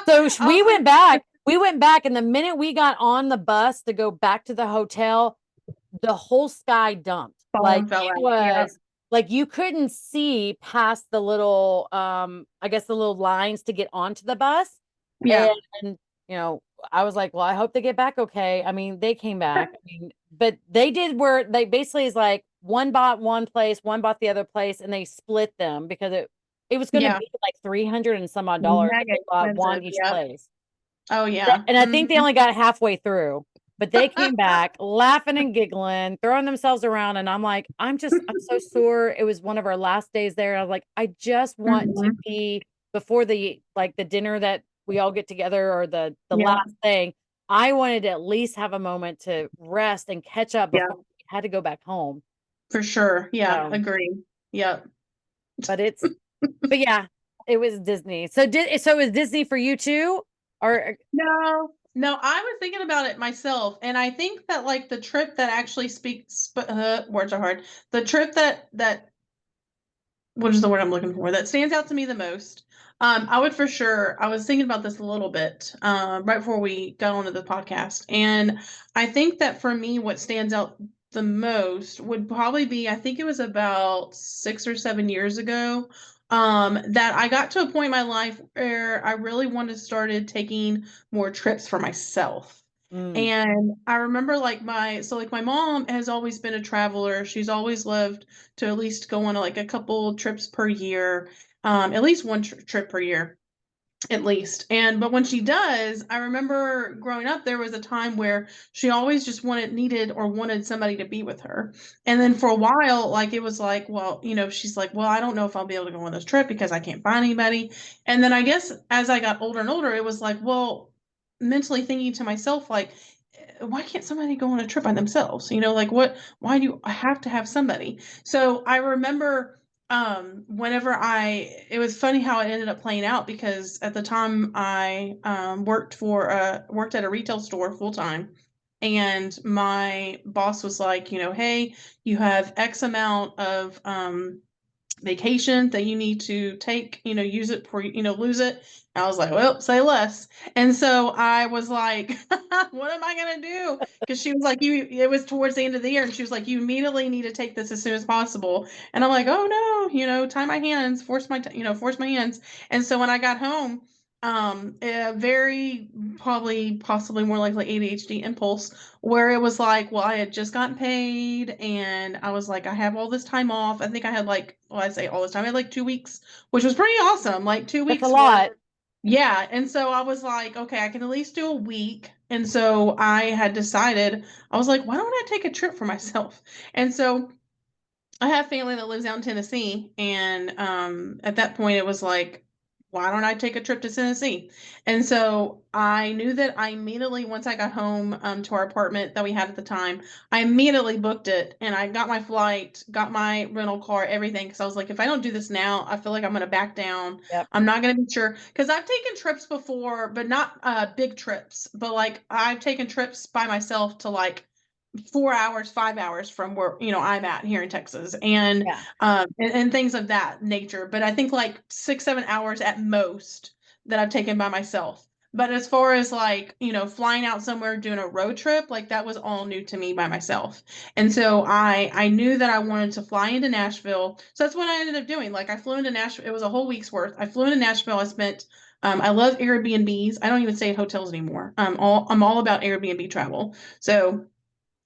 B: So
A: I was like,
B: we went back. And the minute we got on the bus to go back to the hotel, the whole sky dumped. Like
A: phone fell
B: it
A: out. Yeah.
B: was like you couldn't see past the little I guess the little lines to get onto the bus.
A: Yeah.
B: And I was like, well, I hope they get back okay. I mean, they came back. I mean, but they did where they basically is like one bought one place, one bought the other place, and they split them because it was going to
A: Yeah.
B: be like 300 and some odd dollars if
A: Mega
B: they bought one
A: expensive.
B: each
A: Yeah.
B: place.
A: Oh yeah.
B: And I think they
A: Mhm.
B: only got halfway through, but they came back laughing and giggling, throwing themselves around. And I'm like, I'm so sore. It was one of our last days there. I was like, I just want to
A: Mhm.
B: be before the dinner that we all get together or the
A: Yeah.
B: last thing. I wanted to at least have a moment to rest and catch up
A: Yeah.
B: before we had to go back home.
A: For sure. Yeah.
B: So,
A: Agree. Yep.
B: but yeah, it was Disney. So is Disney for you too? Or
A: No. No, I was thinking about it myself, and I think that like the trip that actually words are hard. The trip that what is the word I'm looking for that stands out to me the most. I would for sure. I was thinking about this a little bit right before we got onto the podcast, and I think that for me, what stands out the most would probably be I think it was about 6 or 7 years ago that I got to a point in my life where I really wanted to started taking more trips for myself.
B: Mm,
A: And I remember like my mom has always been a traveler. She's always loved to at least go on like a couple trips per year, at least one trip per year, at least. And but when she does, I remember growing up, there was a time where she always just needed or wanted somebody to be with her. And then for a while, like it was like, well, she's like, well, I don't know if I'll be able to go on this trip because I can't find anybody. And then I guess as I got older and older, it was like, well, mentally thinking to myself, like, why can't somebody go on a trip by themselves? Like why do I have to have somebody? So I remember whenever it was funny how it ended up playing out because at the time I worked at a retail store full time, and my boss was like, hey, you have X amount of vacation that you need to take, use it for, lose it. I was like, well, say less. And so I was like, what am I going to do? Because she was like, it was towards the end of the year. And she was like, you immediately need to take this as soon as possible. And I'm like, oh no, tie my hands, force my hands. And so when I got home, a very probably possibly more likely ADHD impulse where it was like, well, I had just gotten paid and I was like, I have all this time off. I think I had like, well, I say all this time, I had like 2 weeks, which was pretty awesome. Like two
B: that's a
A: weeks worth.
B: lot.
A: Yeah. And so I was like, okay, I can at least do a week. And so I had decided, I was like, why don't I take a trip for myself? And so I have family that lives out in Tennessee, and at that point, it was like, why don't I take a trip to Tennessee? And so I knew that I immediately, once I got home to our apartment that we had at the time, I immediately booked it, and I got my flight, got my rental car, everything, because I was like, if I don't do this now, I feel like I'm going to back down.
B: Yep.
A: I'm not going to be sure because I've taken trips before, but not big trips, but like I've taken trips by myself to like 4 hours, 5 hours from where I'm at here in Texas,
B: Yeah.
A: and things of that nature. But I think like 6, 7 hours at most that I've taken by myself. But as far as like flying out somewhere doing a road trip, like that was all new to me by myself. And so I knew that I wanted to fly into Nashville. So that's what I ended up doing. Like I flew into Nashville. It was a whole week's worth. I flew into Nashville. I spent I love Airbnbs. I don't even stay at hotels anymore. I'm all about Airbnb travel. So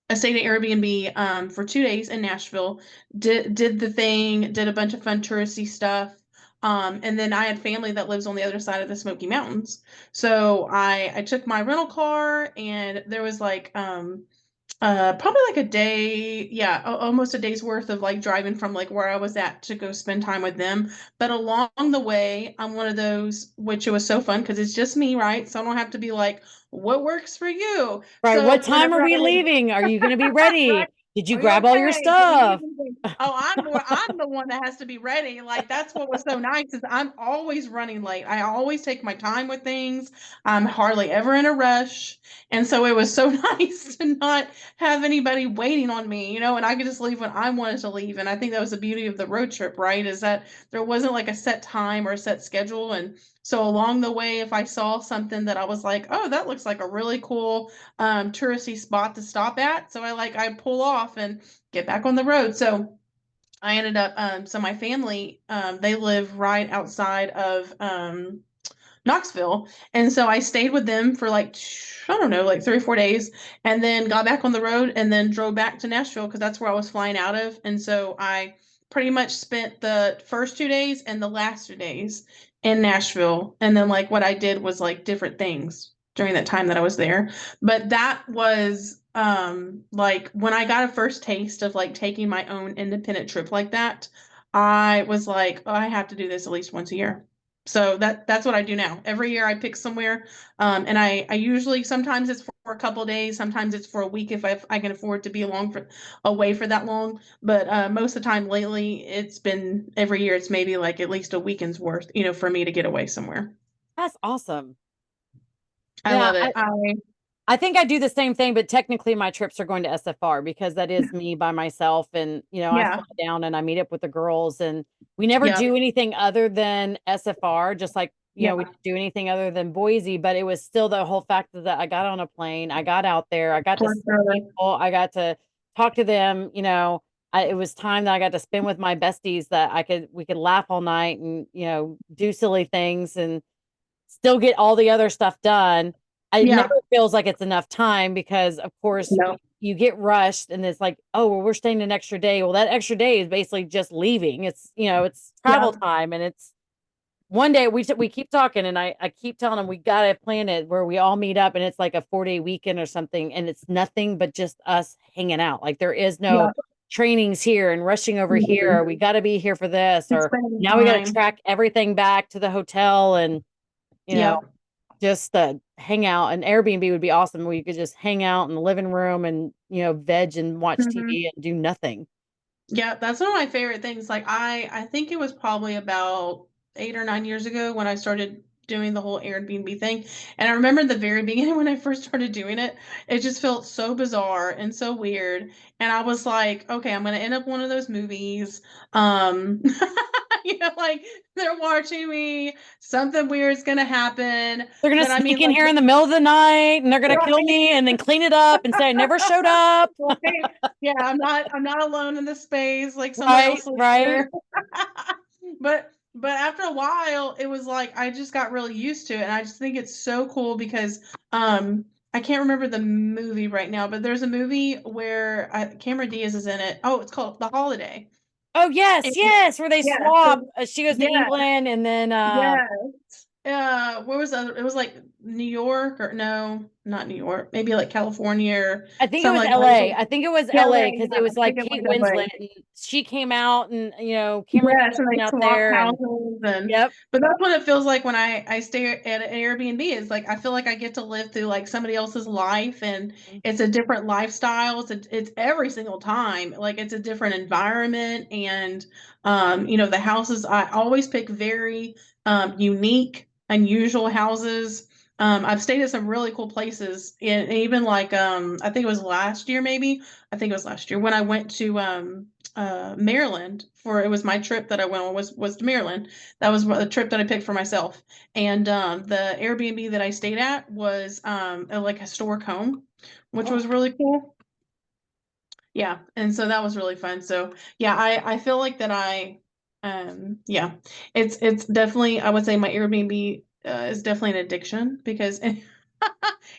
A: I stayed at Airbnb for 2 days in Nashville, did the thing, did a bunch of fun touristy stuff. And then I had family that lives on the other side of the Smoky Mountains. So I took my rental car and there was like probably like a day, yeah, almost a day's worth of like driving from like where I was at to go spend time with them. But along the way, I'm one of those, which it was so fun because it's just me, right? So I don't have to be like, what works for you?
B: Right.
A: So
B: What time are
A: whenever I
B: we
A: would
B: leaving? Are you going to be ready?
A: right.
B: Did you
A: Are you
B: grab all your
A: okay? Do you need
B: stuff?
A: anything? Oh, I'm the one that has to be ready. Like that's what was so nice is I'm always running late. I always take my time with things. I'm hardly ever in a rush. And so it was so nice to not have anybody waiting on me, and I could just leave when I wanted to leave. And I think that was the beauty of the road trip, right? Is that there wasn't like a set time or a set schedule. And so along the way, if I saw something that I was like, oh, that looks like a really cool touristy spot to stop at. So I pull off and get back on the road. So I ended up so my family they live right outside of Knoxville. And so I stayed with them for like, I don't know, like 3 or 4 days, and then got back on the road and then drove back to Nashville because that's where I was flying out of. And so I pretty much spent the first 2 days and the last 2 days in Nashville. And then like what I did was like different things during that time that I was there. But that was like when I got a first taste of like taking my own independent trip like that, I was like, oh, I have to do this at least once a year. So that's what I do now. Every year I pick somewhere, and I usually sometimes it's for a couple of days, sometimes it's for a week if I can afford to be away for that long. But most of the time lately, it's been every year. It's maybe like at least a weekend's worth, for me to get away somewhere.
B: That's awesome.
A: I
B: Yeah,
A: love it.
B: I think I do the same thing, but technically my trips are going to SFR because that is me by myself. And, I
A: Yeah.
B: fly down and I meet up with the girls and we never
A: Yep.
B: do anything other than SFR, just like,
A: Yeah.
B: we didn't do anything other than Boise, but it was still the whole fact that I got on a plane, I got out there, I got to
A: For
B: see
A: sure.
B: people, I got to talk to them, it was time that I got to spend with my besties that we could laugh all night and, do silly things and still get all the other stuff done. It never
A: Yeah.
B: feels like it's enough time because, of course,
A: No.
B: you get rushed and it's like, oh, well, we're staying an extra day. Well, that extra day is basically just leaving. It's, it's travel
A: Yep.
B: time. And it's one day we keep talking and I keep telling them we got to plan it where we all meet up and it's like a 4-day weekend or something. And it's nothing but just us hanging out. Like there is no
A: Yep.
B: trainings here and rushing over here. Or
A: Mhm.
B: we got to be here for this.
A: It's
B: Or
A: spending
B: now we got to
A: time.
B: track everything back to the hotel and, you know,
A: Yep.
B: just hang out. An Airbnb would be awesome where you could just hang out in the living room and, veg and watch
A: Mhm.
B: TV and do nothing.
A: Yeah, that's one of my favorite things. Like I think it was probably about 8 or 9 years ago when I started doing the whole Airbnb thing. And I remember in the very beginning when I first started doing it, it just felt so bizarre and so weird. And I was like, okay, I'm gonna end up one of those movies. Um like they're watching me, something weird's gonna happen.
B: They're gonna
A: But I mean
B: sneak in
A: like
B: here in the middle of the night and they're gonna kill me and then clean it up and say I never showed up.
A: right? Yeah, I'm not alone in this space. Like someone
B: Right,
A: else lives
B: right.
A: here. But after a while, it was like I just got really used to it, and I just think it's so cool because I can't remember the movie right now, but there's a movie where Cameron Diaz is in it. Oh, it's called The Holiday.
B: Oh
A: And,
B: yes, yes, where they
A: yeah,
B: swap.
A: so
B: She goes to
A: yeah,
B: England and then
A: yeah. Where was the other? It was like New York or no, not New York. Maybe like California or
B: I think it
A: something
B: was
A: like
B: LA.
A: that.
B: I think it was
A: Yeah,
B: LA because
A: yeah,
B: it
A: I
B: was like
A: think it was
B: Kate
A: that
B: Winslet
A: way.
B: and she came out and Cameron
A: Yeah,
B: Diaz
A: so they
B: went out
A: swap
B: there and
A: houses and
B: yep.
A: but that's what it feels like when I stay at an Airbnb is like I feel like I get to live through like somebody else's life and it's a different lifestyle. It's every single time. Like it's a different environment and the houses I always pick very unique, unusual houses. I've stayed at some really cool places and even like I think it was last year maybe. I think it was last year when I went to Maryland for it was my trip that I went on was to Maryland. That was a trip that I picked for myself. And the Airbnb that I stayed at was a like historic home, which
B: Oh,
A: was really cool. Yeah, and so that was really fun. So yeah, I feel like that yeah, it's definitely I would say my Airbnb is definitely an addiction because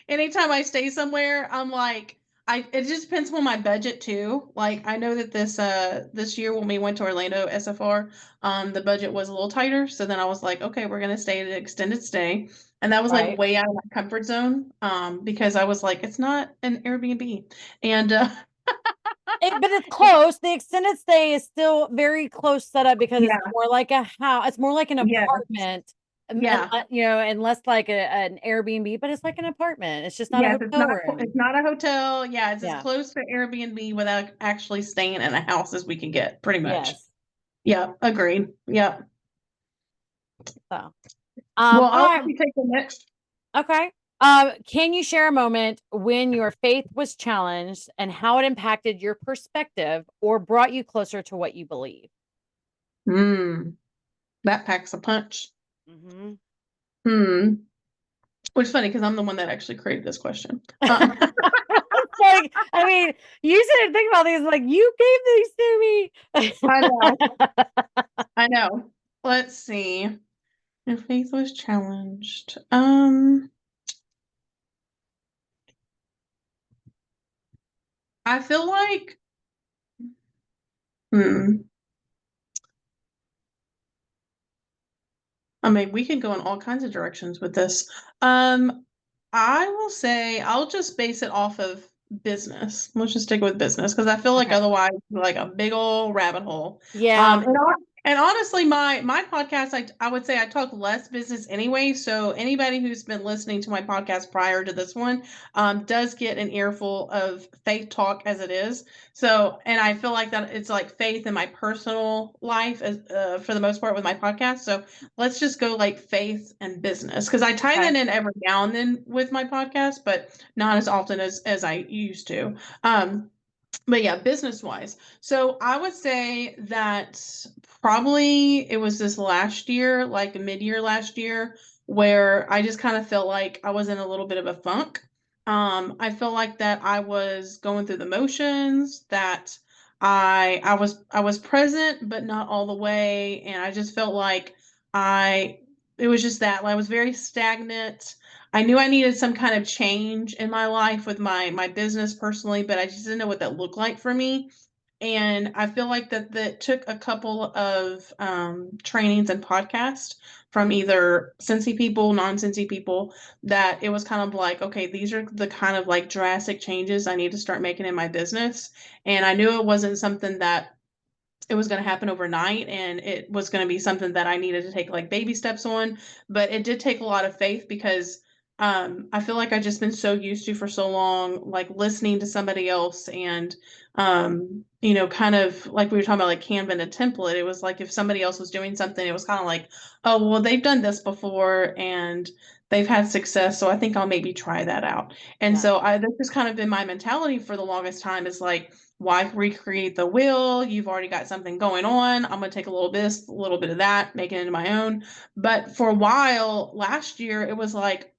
A: anytime I stay somewhere, I'm like it just depends on my budget too. Like I know that this year when we went to Orlando SFR, the budget was a little tighter, so then I was like, okay, we're gonna stay at an extended stay. And that was like
B: right.
A: way out of my comfort zone because I was like, it's not an Airbnb. And
B: But it's close. The extended stay is still very close setup because it's
A: yeah,
B: more like a house. It's more like an
A: yeah,
B: apartment,
A: yeah.
B: and less like an Airbnb. But it's like an apartment. It's just not a
A: Yes,
B: hotel room.
A: it's not a hotel. Yeah, it's as
B: Yeah.
A: close to Airbnb without actually staying in a house as we can get, pretty much.
B: Yes.
A: Yeah, agreed. Yeah.
B: So,
A: Well,
B: all
A: I'll let
B: right.
A: you take the next.
B: Okay. Can you share a moment when your faith was challenged and how it impacted your perspective or brought you closer to what you believe?
A: Hmm, that packs a punch.
B: Mm-hmm.
A: Hmm. Which is funny because I'm the one that actually created this question.
B: It's like, I mean, you didn't think about these, like, you gave these to
A: I know.
B: me.
A: I know. Let's see. Your faith was challenged. I feel like, hmm. I mean, we can go in all kinds of directions with this. Um, I will say I'll just base it off of business. Let's just stick with business because I feel like
B: Okay.
A: otherwise like a big old rabbit hole.
B: Yeah.
A: And honestly, my podcast, I would say I talk less business anyway. So anybody who's been listening to my podcast prior to this one does get an earful of faith talk as it is. So, and I feel like that it's like faith in my personal life as for the most part with my podcast. So let's just go like faith and business because I tie
B: Okay.
A: that in every now and then with my podcast, but not as often as I used to. But yeah, business wise. So I would say that probably it was this last year, like mid-year last year, where I just kind of felt like I was in a little bit of a funk. I felt like that I was going through the motions, that I was present, but not all the way. And I just felt like I it was just that like, I was very stagnant. I knew I needed some kind of change in my life with my business personally, but I just didn't know what that looked like for me. And I feel like that took a couple of trainings and podcasts from either Cincy people, non-Cincy people, that it was kind of like, okay, these are the kind of like drastic changes I need to start making in my business. And I knew it wasn't something that it was going to happen overnight and it was going to be something that I needed to take like baby steps on. But it did take a lot of faith because I feel like I've just been so used to for so long, like listening to somebody else and, kind of like we were talking about like Canva and a template. It was like if somebody else was doing something, it was kind of like, oh, well, they've done this before and they've had success. So I think I'll maybe try that out. And
B: Yeah.
A: so this has kind of been my mentality for the longest time is like, why recreate the wheel? You've already got something going on. I'm gonna take a little this, a little bit of that, make it into my own. But for a while last year, it was like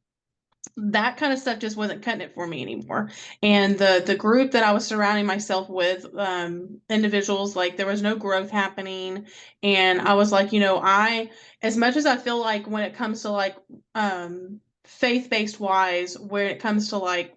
A: that kind of stuff just wasn't cutting it for me anymore. And the group that I was surrounding myself with, individuals, like there was no growth happening. And I was like, I as much as I feel like when it comes to like faith-based wise, where it comes to like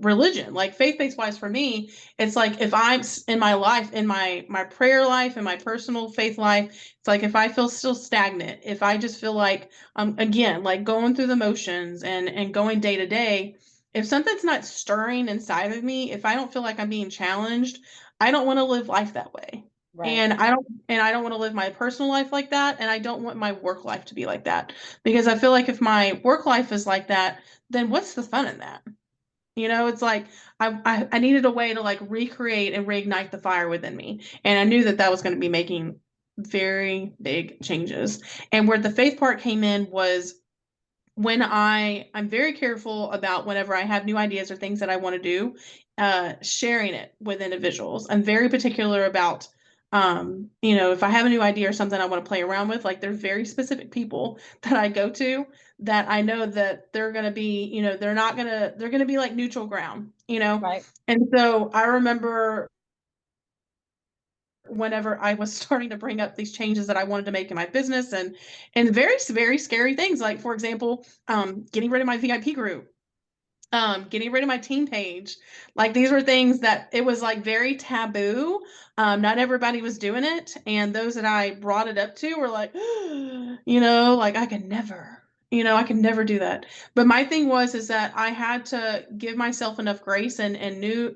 A: religion, like faith-based wise for me, it's like if I'm in my life, in my prayer life, in my personal faith life, it's like if I feel still stagnant, if I just feel like again like going through the motions and going day to day, if something's not stirring inside of me, if I don't feel like I'm being challenged, I don't want to live life that way.
B: Right.
A: And I don't want to live my personal life like that, and I don't want my work life to be like that, because I feel like if my work life is like that, then what's the fun in that? It's like I needed a way to like recreate and reignite the fire within me. And I knew that that was going to be making very big changes. And where the faith part came in was when I'm very careful about whenever I have new ideas or things that I want to do, sharing it with individuals. I'm very particular about, if I have a new idea or something I want to play around with, like there's very specific people that I go to that I know that they're going to be, they're going to be like neutral ground.
B: Right.
A: And so I remember whenever I was starting to bring up these changes that I wanted to make in my business and very, very scary things. Like, for example, getting rid of my VIP group, getting rid of my team page. Like these were things that it was like very taboo. Not everybody was doing it. And those that I brought it up to were like, like I could never do that. But my thing is that I had to give myself enough grace and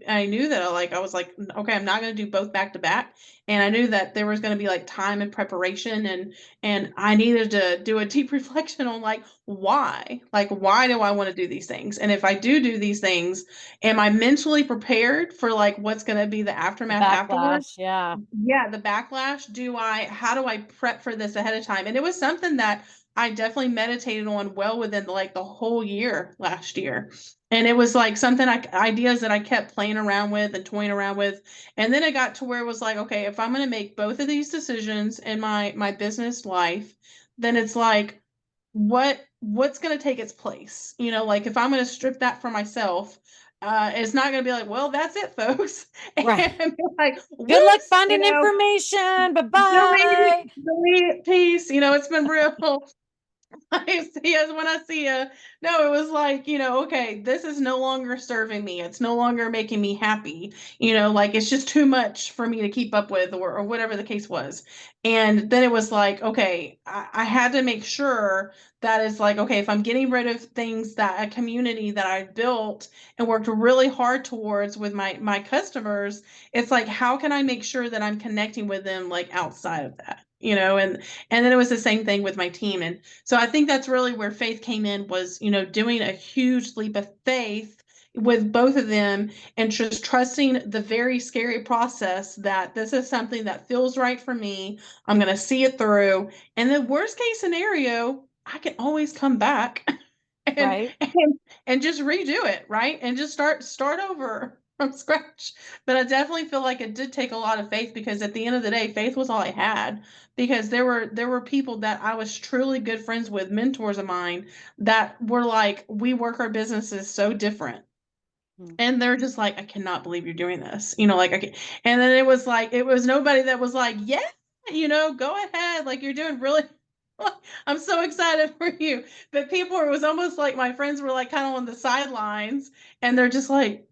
A: I knew that I was like, okay, I'm not going to do both back to back. And I knew that there was going to be like time and preparation and I needed to do a deep reflection on like why? Like why do I want to do these things? And if I do these things, am I mentally prepared for like what's going to be the
B: The
A: aftermath afterwards?
B: backlash. Yeah.
A: Yeah, the backlash. How do I prep for this ahead of time? And it was something that I definitely meditated on well within like the whole year last year. And it was like something ideas that I kept playing around with and toying around with. And then it got to where it was like, okay, if I'm going to make both of these decisions in my business life, then it's like what's going to take its place? Like if I'm going to strip that for myself, it's not going to be like, well, that's it, folks.
B: Right.
A: And be like,
B: Good luck
A: whoops,
B: finding information. Bye-bye.
A: delete, peace. It's been real. I see us when I see you. No, it was like, okay, this is no longer serving me. It's no longer making me happy. Like it's just too much for me to keep up with or whatever the case was. And then it was like, okay, I had to make sure that it's like, okay, if I'm getting rid of things that a community that I built and worked really hard towards with my customers, it's like, how can I make sure that I'm connecting with them like outside of that? and then it was the same thing with my team. And so I think that's really where faith came in, was, doing a huge leap of faith with both of them, and just trusting the very scary process that this is something that feels right for me. I'm going to see it through. And the worst case scenario, I can always come back and
B: Right.
A: and just redo it, right? And just start over from scratch. But I definitely feel like it did take a lot of faith, because at the end of the day, faith was all I had, because there were people that I was truly good friends with, mentors of mine, that were like, we work our businesses so different.
B: Mm.
A: And they're just like, I cannot believe you're doing this. Like, I can. And then it was like, it was nobody that was like, yeah, go ahead. Like, you're doing really, I'm so excited for you. But people, it was almost like my friends were like kind of on the sidelines, and they're just like,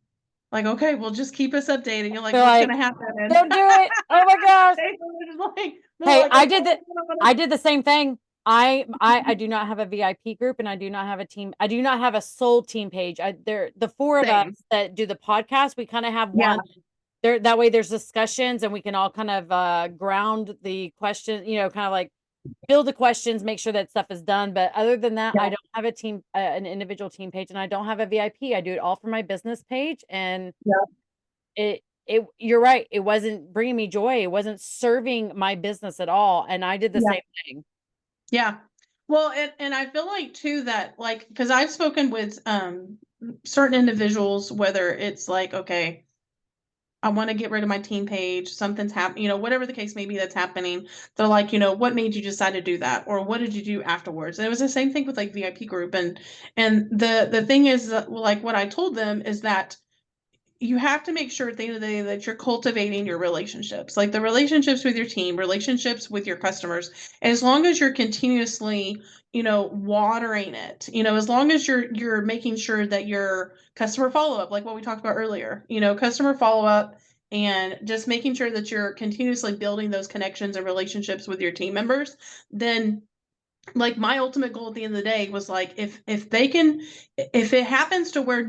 A: okay, well, just keep us updated. You're like,
B: They're
A: what's going to
B: like,
A: happen? And
B: don't do it. Oh my gosh.
A: they were just like, they're
B: Hey,
A: like, okay, I'm
B: I
A: gonna.
B: did the same thing. I do not have a VIP group, and I do not have a team. I do not have a sold team page. There, the four of us
A: Same.
B: that do the podcast, we kind of have
A: Yeah.
B: one there. That way there's discussions, and we can all kind of ground the question, kind of like build the questions, make sure that stuff is done. But other than that, I
A: Yeah.
B: don't have a team, an individual team page, and I don't have a VIP. I do it all for my business page, and
A: Yeah.
B: you're right. It wasn't bringing me joy. It wasn't serving my business at all. And I did the
A: Yeah.
B: same thing.
A: Yeah. Well, and I feel like too that, like, because I've spoken with certain individuals, whether it's like, okay, I want to get rid of my team page, something's happening, whatever the case may be that's happening. They're like, what made you decide to do that? Or what did you do afterwards? And it was the same thing with like VIP group. And the thing is that, like, what I told them is that you have to make sure at the end of the day that you're cultivating your relationships, like the relationships with your team, relationships with your customers. As long as you're continuously, watering it, as long as you're making sure that your customer follow up, like what we talked about earlier, customer follow up, and just making sure that you're continuously building those connections and relationships with your team members, then, like, my ultimate goal at the end of the day was like, if they can, if it happens to where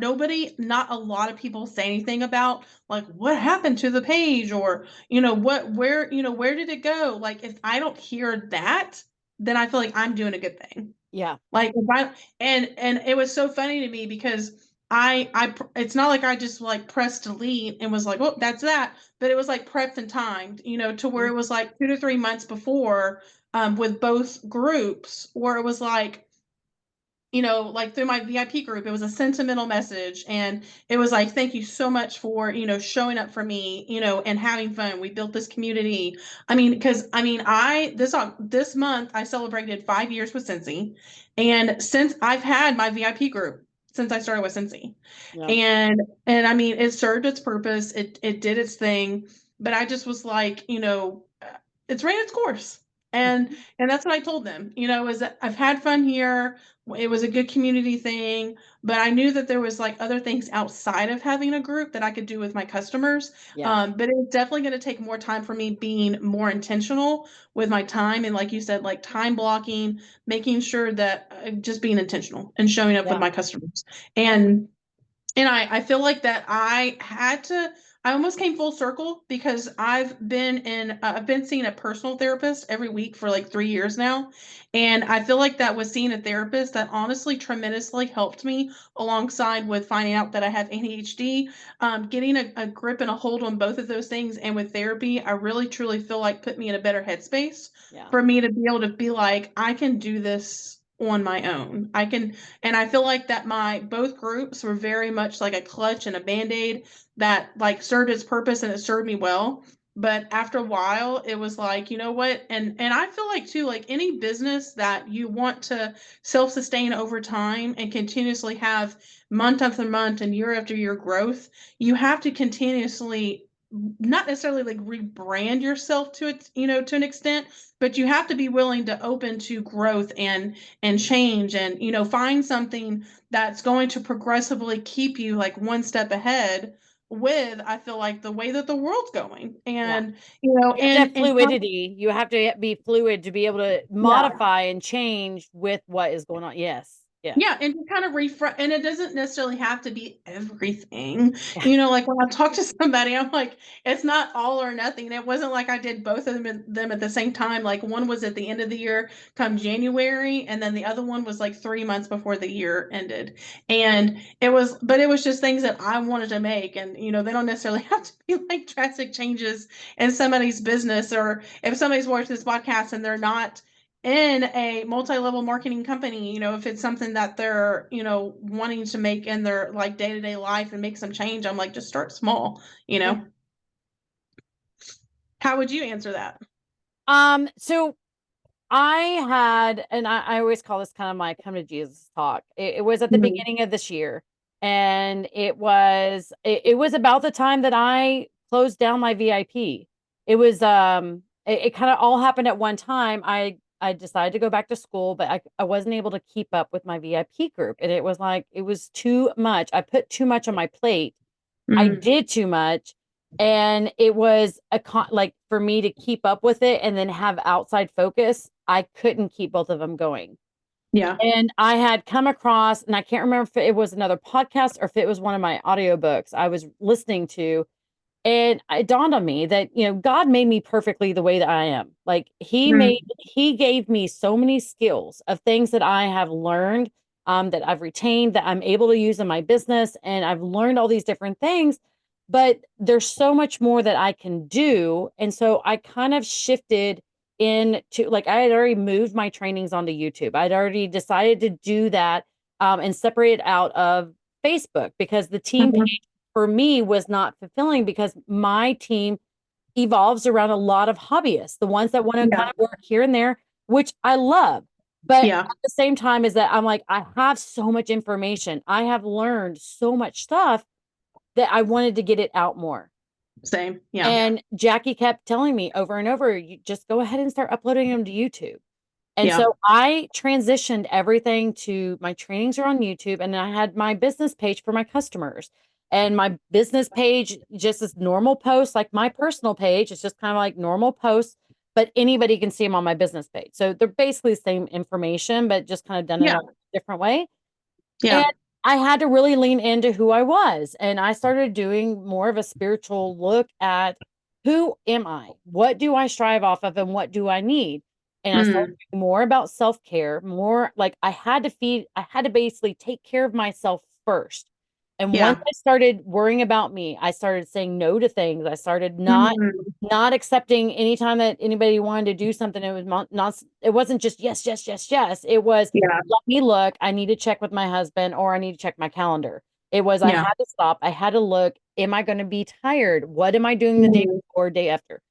A: not a lot of people say anything about like what happened to the page, or where did it go, like, if I don't hear that, then I feel like I'm doing a good thing.
B: Yeah.
A: Like, if I, and it was so funny to me, because it's not like I just like pressed delete and was like, oh, that's that. But it was like prepped and timed, to where it was like 2 to 3 months before, with both groups, where it was like, like through my VIP group, it was a sentimental message. And it was like, thank you so much for, showing up for me, and having fun. We built this community. I mean, because this month I celebrated 5 years with Cincy. And since I've had my VIP group, since I started with Cincy.
B: Yeah.
A: And I mean, it served its purpose. It did its thing. But I just was like, it's ran its course. And that's what I told them, is that I've had fun here. It was a good community thing, but I knew that there was like other things outside of having a group that I could do with my customers.
B: Yeah.
A: But it's definitely going to take more time for me being more intentional with my time. And like you said, like time blocking, making sure that, just being intentional and showing up with
B: Yeah.
A: my customers.
B: Yeah.
A: And I feel like that I almost came full circle, because I've been seeing a personal therapist every week for like 3 years now. And I feel like that was seeing a therapist that honestly tremendously helped me, alongside with finding out that I have ADHD, getting a grip and a hold on both of those things. And with therapy, I really truly feel like put me in a better headspace
B: Yeah.
A: for me to be able to be like, I can do this on my own. And I feel like that my both groups were very much like a clutch and a band-aid that like served its purpose, and it served me well. But after a while, it was like, you know what? And I feel like too, like any business that you want to self-sustain over time and continuously have month after month and year after year growth, you have to continuously, not necessarily like rebrand yourself to it, to an extent, but you have to be willing to open to growth and change, and find something that's going to progressively keep you like one step ahead with, I feel like, the way that the world's going.
B: Yeah.
A: And
B: You have to have
A: and
B: fluidity. You have to be fluid to be able to
A: yeah,
B: modify and change with what is going on. Yes. Yes.
A: Yeah, and just kind of refresh, and it doesn't necessarily have to be everything.
B: Yeah.
A: Like when I talk to somebody, I'm like, it's not all or nothing. And it wasn't like I did both of them at the same time. Like one was at the end of the year, come January, and then the other one was like 3 months before the year ended. And but it was just things that I wanted to make, and they don't necessarily have to be like drastic changes in somebody's business, or if somebody's watching this podcast and they're not in a multi-level marketing company, if it's something that they're, wanting to make in their like day-to-day life and make some change, I'm like, just start small, you
B: Yeah.
A: know. How would you answer that?
B: So I had, and I always call this kind of my come to Jesus talk. It was at the
A: Mhm.
B: beginning of this year, and it was about the time that I closed down my VIP. It was it kind of all happened at one time. I decided to go back to school, but I wasn't able to keep up with my VIP group, and it was like it was too much. I put too much on my plate. I
A: Mm,
B: did too much, and it was like, for me to keep up with it and then have outside focus, I couldn't keep both of them going.
A: yeah.
B: And I had come across, and I can't remember if it was another podcast or if it was one of my audiobooks I was listening to, and it dawned on me that, God made me perfectly the way that I am. Like,
A: Mm,
B: he gave me so many skills of things that I have learned, that I've retained, that I'm able to use in my business. And I've learned all these different things, but there's so much more that I can do. And so I kind of shifted into, like, I had already moved my trainings onto YouTube. I'd already decided to do that, and separate it out of Facebook, because the team
A: mhm.
B: page for me was not fulfilling, because my team evolves around a lot of hobbyists, the ones that want to
A: Yeah,
B: kind of work here and there, which I love. But
A: yeah,
B: at the same time, is that I'm like, I have so much information. I have learned so much stuff that I wanted to get it out more.
A: same. Yeah,
B: And Jackie kept telling me over and over, you just go ahead and start uploading them to YouTube. And
A: yeah,
B: so I transitioned everything to my trainings are on YouTube, and I had my business page for my customers. And my business page just is normal posts, like my personal page. It's just kind of like normal posts, but anybody can see them on my business page. So they're basically the same information, but just kind of done in
A: yeah,
B: a different way. And
A: yeah.
B: I had to really lean into who I was. And I started doing more of a spiritual look at, who am I? What do I strive off of? And what do I need? And I started
A: Mm,
B: doing more about self care, more like I had to basically take care of myself first. And once
A: yeah.
B: I started worrying about me, I started saying no to things. I started
A: Mm,
B: not accepting anytime that anybody wanted to do something. It was not, it wasn't just yes, yes, yes, yes. It was,
A: yeah,
B: let me look. I need to check with my husband, or I need to check my calendar. It was, I
A: yeah.
B: had to stop. I had to look. Am I going to be tired? What am I doing the day
A: Mm,
B: before, day after?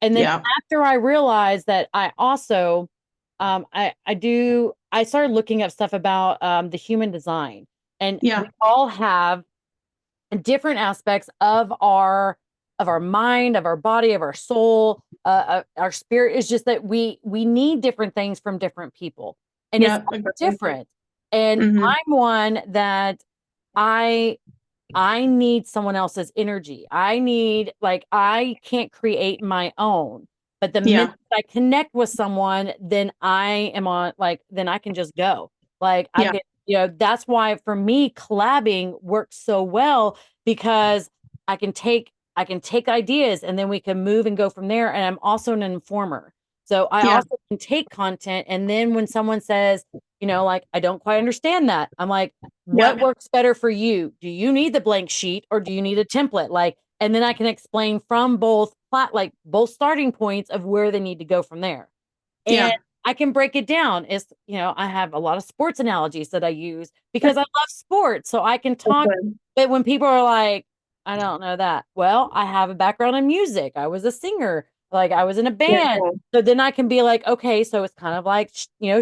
B: And then
A: yeah,
B: after I realized that, I also, I started looking up stuff about, the human design. And we
A: yeah,
B: all have different aspects of our mind, of our body, of our soul, our spirit. Is just that we need different things from different people, and it's
A: yeah.
B: all
A: Agree.
B: different. And
A: Hmm.
B: I'm one that I I need someone else's energy. I can't create my own. But the minute
A: Yeah,
B: I connect with someone, then then I can just go. Like, I
A: yeah,
B: can, that's why for me collabing works so well, because I can take ideas, and then we can move and go from there. And I'm also an informer. So I
A: yeah,
B: also can take content, and then when someone says, like, I don't quite understand that, I'm like,
A: yeah,
B: what works better for you? Do you need the blank sheet, or do you need a template? Like, and then I can explain from both starting points of where they need to go from there. And
A: yeah.
B: I can break it down. I have a lot of sports analogies that I use because I love sports. So I can
A: That's
B: talk.
A: good.
B: But when people are like, I don't know that. Well, I have a background in music. I was a singer. Like, I was in a
A: Yeah,
B: band.
A: cool.
B: So then I can be like, okay, so it's kind of like,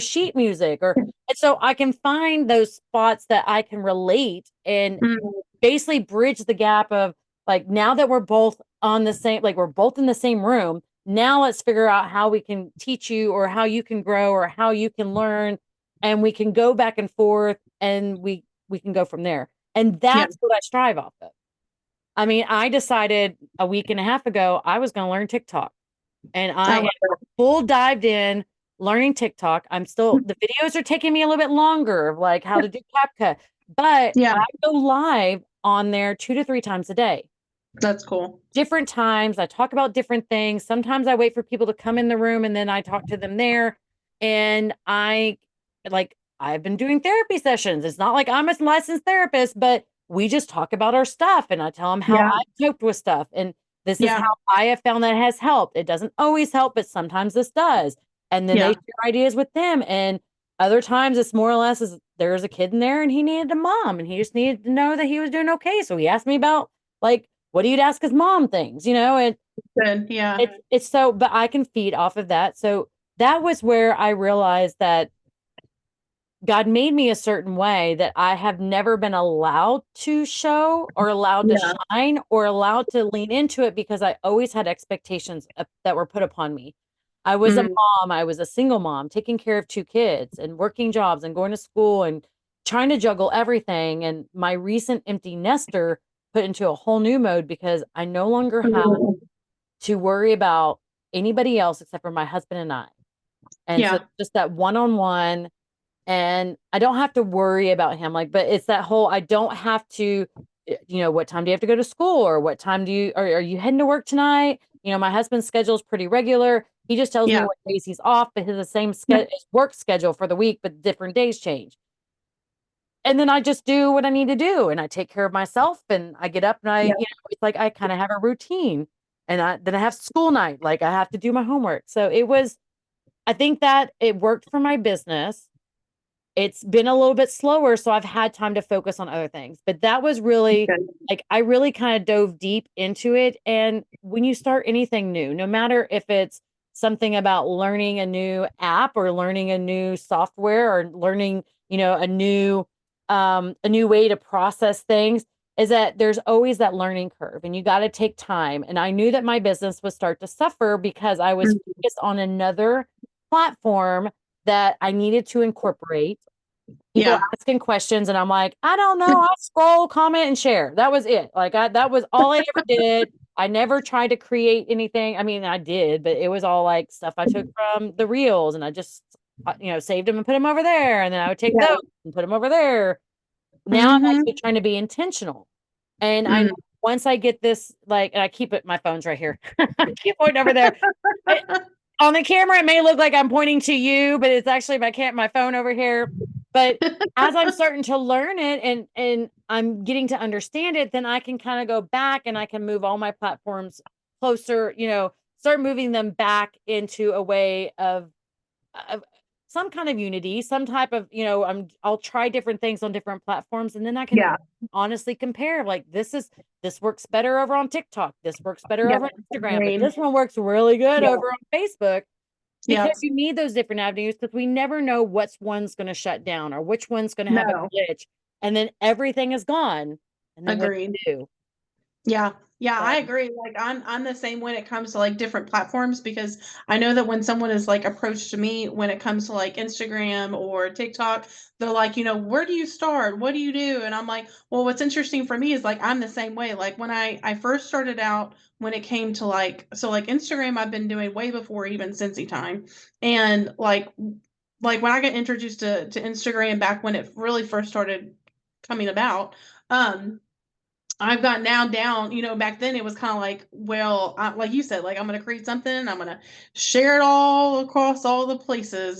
B: sheet music, and so I can find those spots that I can relate, and
A: Mm,
B: basically bridge the gap of, like, now that we're both on the same, like, we're both in the same room. Now let's figure out how we can teach you, or how you can grow, or how you can learn, and we can go back and forth, and we can go from there. And
A: yeah,
B: that's what I strive off of. I mean, I decided a week and a half ago I was going to learn TikTok, and
A: I
B: I
A: love
B: am
A: that.
B: full dived in. learning TikTok. I'm still, the videos are taking me a little bit longer of like how to do CapCut, but
A: Yeah,
B: I go live on there 2 to 3 times a day.
A: that's cool.
B: Different times. I talk about different things. Sometimes I wait for people to come in the room and then I talk to them there. And I've been doing therapy sessions. It's not like I'm a licensed therapist, but we just talk about our stuff and I tell them how
A: Yeah,
B: I coped with stuff. And this is
A: yeah,
B: how I have found that has helped. It doesn't always help, but sometimes this does. And then they
A: yeah,
B: share ideas with them. And other times it's more or less is there's a kid in there and he needed a mom and he just needed to know that he was doing okay. So he asked me about like what do you ask his mom things, and
A: good. Yeah,
B: it's so, but I can feed off of that. So that was where I realized that God made me a certain way that I have never been allowed to show or allowed to
A: yeah,
B: shine or allowed to lean into it because I always had expectations that were put upon me. I was a
A: mm,
B: mom, I was a single mom, taking care of 2 kids and working jobs and going to school and trying to juggle everything. And my recent empty nester put into a whole new mode because I no longer have
A: mm,
B: to worry about anybody else except for my husband and I. And so
A: yeah,
B: just that one-on-one, and I don't have to worry about him. Like, but it's that whole, I don't have to, what time do you have to go to school or what time are you heading to work tonight? My husband's schedule is pretty regular. He just tells me
A: yeah,
B: what days he's off, but he's the same
A: yeah,
B: work schedule for the week, but different days change. And then I just do what I need to do and I take care of myself and I get up and
A: yeah,
B: it's like I kind of have a routine and then I have school night, like I have to do my homework. So I think that it worked for my business. It's been a little bit slower, so I've had time to focus on other things. But that was really
A: good.
B: like I really kind of dove deep into it. And when you start anything new, no matter if it's something about learning a new app or learning a new software or learning, a new way to process things, is that there's always that learning curve and you got to take time. And I knew that my business would start to suffer because I was
A: Mm,
B: focused on another platform that I needed to incorporate. People
A: yeah,
B: asking questions, and I'm like, I don't know. I scroll, comment, and share. That was it. That was all I ever did. I never tried to create anything. I mean, I did, but it was all like stuff I took from the reels, and I just, saved them and put them over there, and then I would take those
A: yeah,
B: and put them over there. Now I'm
A: mm-hmm,
B: actually trying to be intentional, and I know
A: mm.
B: once I get this, like, and I keep it. My phone's right here. I keep pointing over there. I, on the camera, it may look like I'm pointing to you, but it's actually my phone over here. But as I'm starting to learn it and I'm getting to understand it, then I can kind of go back and I can move all my platforms closer, start moving them back into a way of some kind of unity, some type of, I'll try different things on different platforms and then I can
A: Yeah,
B: honestly compare like this works better over on TikTok, this works better
A: yeah,
B: over on Instagram, but
A: agreed.
B: this one works really good
A: Yeah,
B: over on Facebook
A: yeah,
B: because you need those different avenues because we never know which one's going to shut down or which one's going to have a
A: no,
B: glitch and then everything is gone and then what do
A: agreed.
B: you do?
A: Yeah. Yeah,
B: So
A: I agree. Like I'm the same when it comes to like different platforms because I know that when someone is like approached to me when it comes to like Instagram or TikTok, they're like, where do you start? What do you do? And I'm like, well, what's interesting for me is like I'm the same way. Like when I first started out when it came to like Instagram I've been doing way before even Cincy time. And like when I got introduced to Instagram back when it really first started coming about, um I've gotten now down, back then it was kind of like, well, like you said, like I'm going to create something, I'm going to share it all across all the places.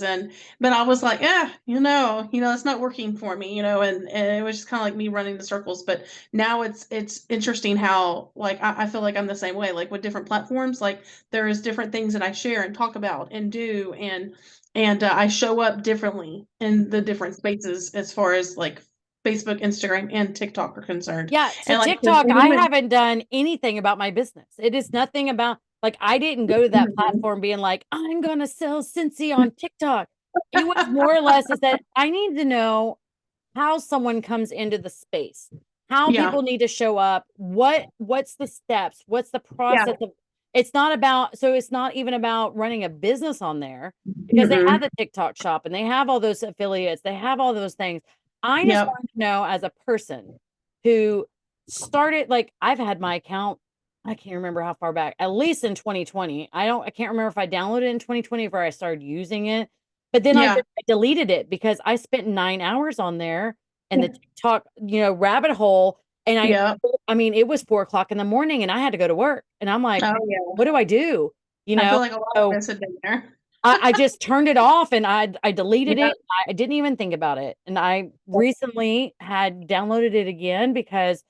A: But I was like, it's not working for me, and it was just kind of like me running the circles. But now it's interesting how, like, I feel like I'm the same way, like with different platforms, like there is different things that I share and talk about and do. And I show up differently in the different spaces as far as like Facebook, Instagram, and TikTok are concerned.
B: yeah, so
A: And like
B: TikTok,
A: and
B: I
A: even
B: haven't done anything about my business. It is nothing about like I didn't go to that
A: Mhm.
B: platform being like, I'm gonna sell Cincy on TikTok. It was more or less is that I need to know how someone comes into the space, how
A: Yeah,
B: people need to show up, what's the steps, what's the
A: yeah,
B: process of it's not even about running a business on there because they have
A: mm-mm,
B: the TikTok shop and they have all those affiliates, they have all those things. I just
A: yep,
B: want to know as a person who started like I've had my account, I can't remember how far back, at least in 2020. I can't remember if I downloaded it in 2020 or I started using it. But then
A: Yeah.
B: I deleted it because I spent 9 hours on there and the TikTok, rabbit hole. And
A: Yeah.
B: I mean, it was 4 o'clock in the morning and I had to go to work. And I'm like,
A: Oh yeah.
B: what do I do? You
A: I feel
B: know,
A: like a lot of
B: so
A: us have been there.
B: I just turned it off and I deleted
A: Yeah.
B: it. I didn't even think about it. And I recently had downloaded it again because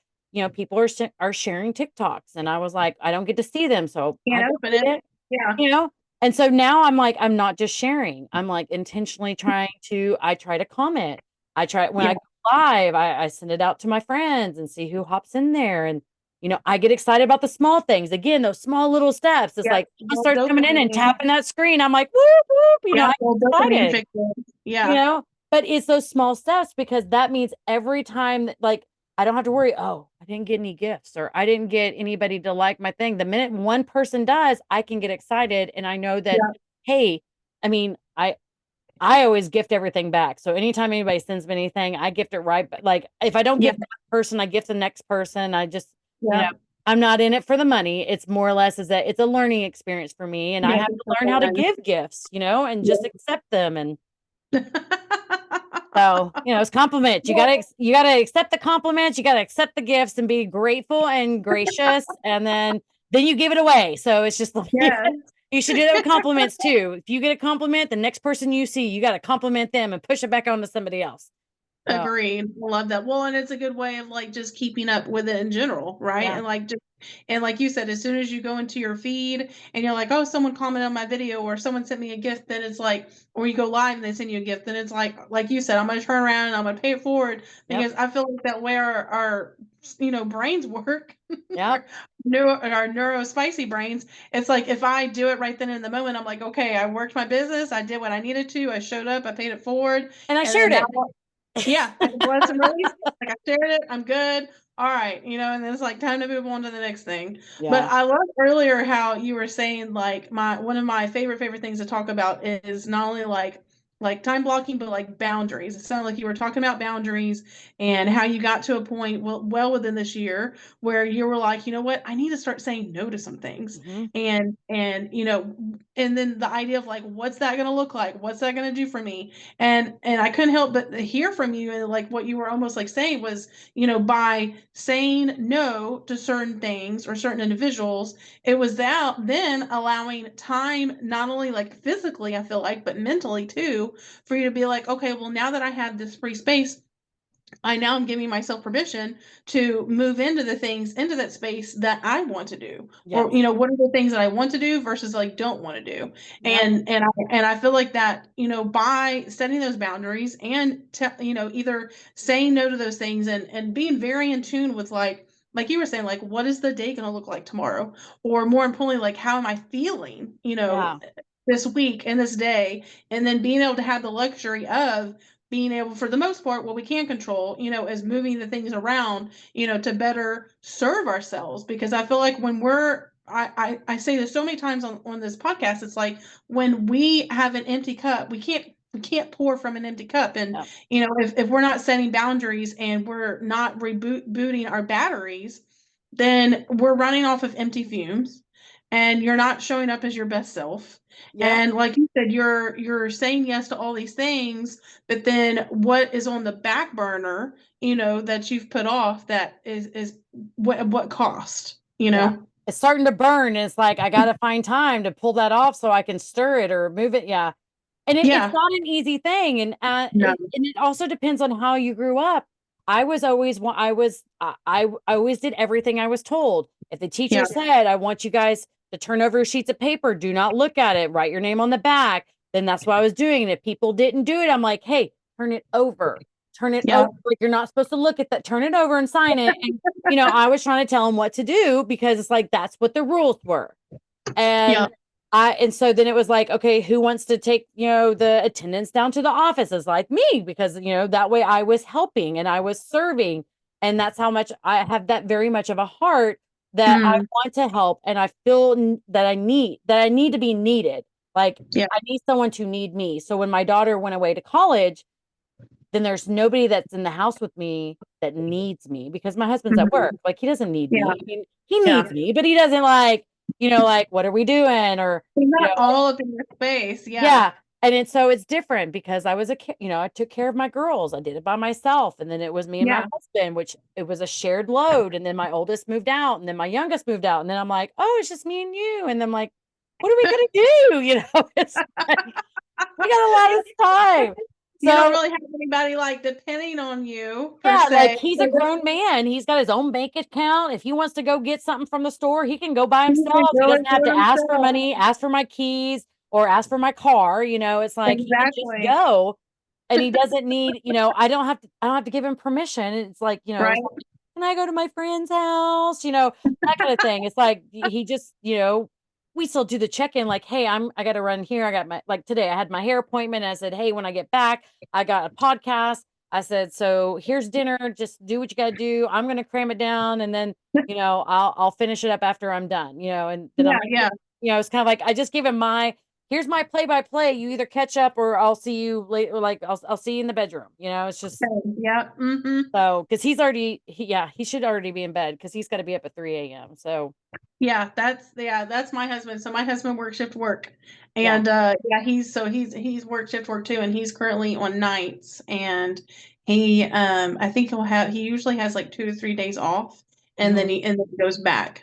B: people are sharing TikToks and I was like, I don't get to see them, so I
A: Can't open
B: deleted
A: it.
B: it.
A: Yeah.
B: You know? And so now I'm like, I'm not just sharing. I'm like intentionally I try to comment. I try when
A: Yeah.
B: I go live, I send it out to my friends and see who hops in there. And I get excited about the small things. Again, those small little steps. It's
A: Yeah.
B: like someone starts coming in and
A: Dopamine.
B: tapping that screen. I'm like, whoop, whoop,
A: Yeah.
B: I'm
A: Well, dopamine
B: excited,
A: fixes.
B: you
A: Yeah.
B: know? But it's those small steps because that means every time that, like, I don't have to worry, oh, I didn't get any gifts or I didn't get anybody to like my thing. The minute one person does, I can get excited and I know that,
A: Yeah.
B: hey, I mean, I always gift everything back. So anytime anybody sends me anything, I gift it right back. Like if I don't
A: Yeah.
B: gift that person, I gift the next person. I just, you know,
A: Yeah.
B: I'm not in it for the money. It's more or less is that it's a learning experience for me and I
A: Yeah.
B: have to learn how to give gifts, and just accept them. And so, it's compliments. You gotta accept the compliments, you gotta accept the gifts and be grateful and gracious, and then you give it away. So it's just like
A: Yeah.
B: you should do that with compliments too. If you get a compliment, the next person you see, you gotta compliment them and push it back onto somebody else. So
A: Agreed. Love that. Well, and it's a good way of like just keeping up with it in general, right?
B: yeah.
A: And like just and like you said, as soon as you go into your feed and you're like, oh, someone commented on my video or someone sent me a gift, then it's like, or you go live and they send you a gift, then it's like you said, I'm gonna turn around and I'm gonna pay it forward
B: Yep.
A: because I feel like that way our brains work.
B: Yep.
A: Our neuro spicy brains. It's like if I do it right then in the moment, I'm like, okay, I worked my business, I did what I needed to, I showed up, I paid it forward,
B: And I
A: and then
B: shared
A: now
B: it.
A: yeah, and once I'm released, like I shared it, I'm good. All right, and then it's like time to move on to the next thing. But
B: Yeah.
A: I love earlier how you were saying like my one of my favorite things to talk about is not only like time blocking, but like boundaries. It sounded like you were talking about boundaries and how you got to a point well within this year where you were like, you know what, I need to start saying no to some things.
B: Hmm.
A: And then the idea of like, what's that going to look like? What's that going to do for me? And I couldn't help but hear from you and like what you were almost like saying was, by saying no to certain things or certain individuals, it was that then allowing time not only like physically, I feel like, but mentally too, for you to be like, okay, well, now that I have this free space, I now am giving myself permission to move into the things into that space that I want to do, or
B: Yes.
A: what are the things that I want to do versus like don't want to do,
B: Yep.
A: and I feel like that by setting those boundaries and either saying no to those things and being very in tune with like you were saying, like what is the day going to look like tomorrow, or more importantly, like how am I feeling,
B: Yeah.
A: this week and this day, and then being able to have the luxury of being able, for the most part, what we can control, is moving the things around, to better serve ourselves. Because I feel like when I say this so many times on this podcast, it's like when we have an empty cup, we can't pour from an empty cup. And,
B: Yep.
A: if we're not setting boundaries and we're not rebooting our batteries, then we're running off of empty fumes and you're not showing up as your best self.
B: Yep.
A: And like you said, you're saying yes to all these things, but then what is on the back burner, that you've put off that is what cost,
B: Yeah. It's starting to burn. And it's like, I got to find time to pull that off so I can stir it or move it. Yeah. And it's
A: Yeah.
B: not an easy thing.
A: No.
B: And it also depends on how you grew up. I was always, I always did everything I was told. If the teacher
A: Yeah.
B: said, I want you guys to turn over sheets of paper, do not look at it, write your name on the back, then that's what I was doing. And if people didn't do it, I'm like, hey, turn it over. Turn it
A: Yeah.
B: over. Like, you're not supposed to look at that. Turn it over and sign it. And, I was trying to tell them what to do because it's like, that's what the rules were.
A: Yeah.
B: And and so then it was like, okay, who wants to take, the attendance down to the office? Is like me, because, that way I was helping and I was serving. And that's how much I have that very much of a heart that I
A: Mm.
B: want to help. And I feel that I need to be needed. Like
A: Yeah.
B: I need someone to need me. So when my daughter went away to college, then there's nobody that's in the house with me that needs me because my husband's at work.
A: Mhm.
B: Like he doesn't need
A: Yeah.
B: me. I mean, he
A: Yeah.
B: needs me, but he doesn't like, like, what are we doing? Or,
A: He's
B: you
A: not
B: know,
A: all up in your space. Yeah.
B: yeah. And it's different because I was I took care of my girls. I did it by myself. And then it was me and my
A: Yeah.
B: husband, which it was a shared load. And then my oldest moved out and then my youngest moved out. And then I'm like, oh, it's just me and you. And then I'm like, what are we going to do? It's like, we got a lot of time.
A: You don't
B: So
A: really have anybody like depending on you per
B: yeah, like
A: se.
B: he's a grown man. He's got his own bank account. If he wants to go get something from the store, he can go by
A: He can
B: himself. He
A: go
B: doesn't
A: and do
B: have
A: it
B: to ask for
A: himself.
B: money, ask for my keys, or ask for my car. It's like he can just
A: Exactly.
B: go and he doesn't need, I don't have to give him permission. It's like,
A: Right.
B: can I go to my friend's house? That kind of thing. It's like he just, we still do the check-in like, hey, I gotta run here. I got like today I had my hair appointment. And I said, hey, when I get back, I got a podcast. I said, so here's dinner. Just do what you gotta do. I'm gonna cram it down and then, I'll finish it up after I'm done, and then
A: Yeah.
B: I'm
A: Yeah.
B: it's kind of like I just gave him here's my play by play. You either catch up or I'll see you later. Like I'll see you in the bedroom. It's just
A: Okay. Yeah. Mm-hmm.
B: so because he's already he should already be in bed because he's got to be up at 3 a.m. So
A: That's my husband. So my husband works shift work.
B: yeah.
A: And yeah, he's work shift work too, and he's currently on nights. And he I think he usually has like 2 to 3 days off, and then
B: Mhm.
A: he goes back.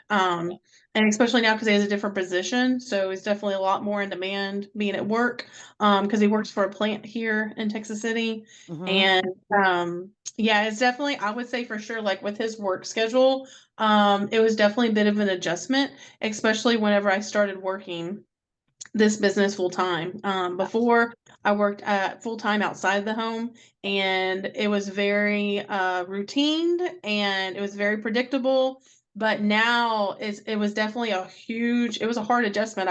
A: And especially now because he has a different position, so he's definitely a lot more in demand being at work. Because he works for a plant here in Texas City.
B: Mhm.
A: And yeah, it's definitely, I would say for sure, like with his work schedule, it was definitely a bit of an adjustment, especially whenever I started working this business full time. Before I worked full time outside the home, and it was very routine and it was very predictable. But now it was definitely it was a hard adjustment.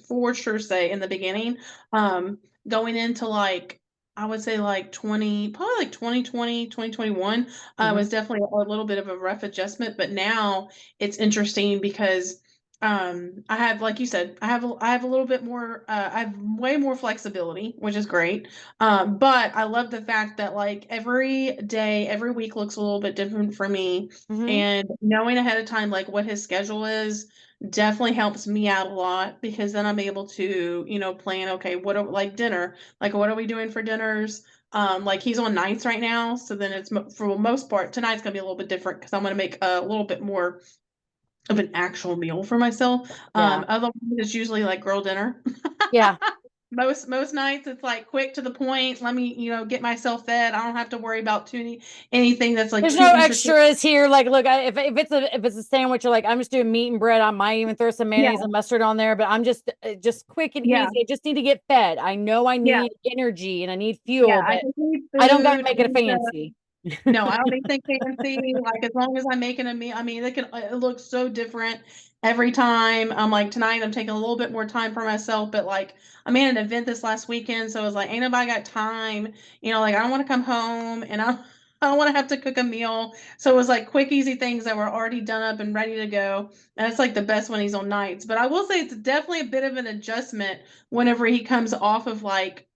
A: For sure say in the beginning, going into like, I would say like probably like 2020, 2021,
B: Mhm.
A: was definitely a little bit of a rough adjustment. But now it's interesting because I have, like you said, I have a little bit more, I have way more flexibility, which is great. But I love the fact that like every day, every week looks a little bit different for me.
B: Mhm.
A: And knowing ahead of time like what his schedule is definitely helps me out a lot, because then I'm able to, plan, okay, what are like dinner, like what are we doing for dinners? Like he's on nights right now, so then for the most part tonight's gonna be a little bit different because I'm gonna make a little bit more of an actual meal for myself.
B: Yeah.
A: Otherwise it's usually like girl dinner.
B: Yeah.
A: Most nights it's like quick to the point. Let me, get myself fed. I don't have to worry about anything that's like
B: There's
A: too
B: no
A: intricate.
B: extras here. Like, look, if it's a sandwich, you're like, I'm just doing meat and bread. I might even throw some
A: Yeah,
B: mayonnaise and mustard on there, but I'm just quick and
A: yeah,
B: easy. I just need to get fed. I know I
A: yeah,
B: need energy and I need
A: yeah.
B: fuel,
A: I
B: but
A: just need
B: I don't got to
A: food.
B: make it fancy.
A: No, I don't need anything fancy. Like as long as I'm making a meal, I mean, it looks so different every time. I'm like tonight, I'm taking a little bit more time for myself, but like I made an event this last weekend, so it was like ain't nobody got time. Like I don't want to come home, and I don't want to have to cook a meal. So it was like quick, easy things that were already done up and ready to go. And it's like the best when he's on nights. But I will say it's definitely a bit of an adjustment whenever he comes off of like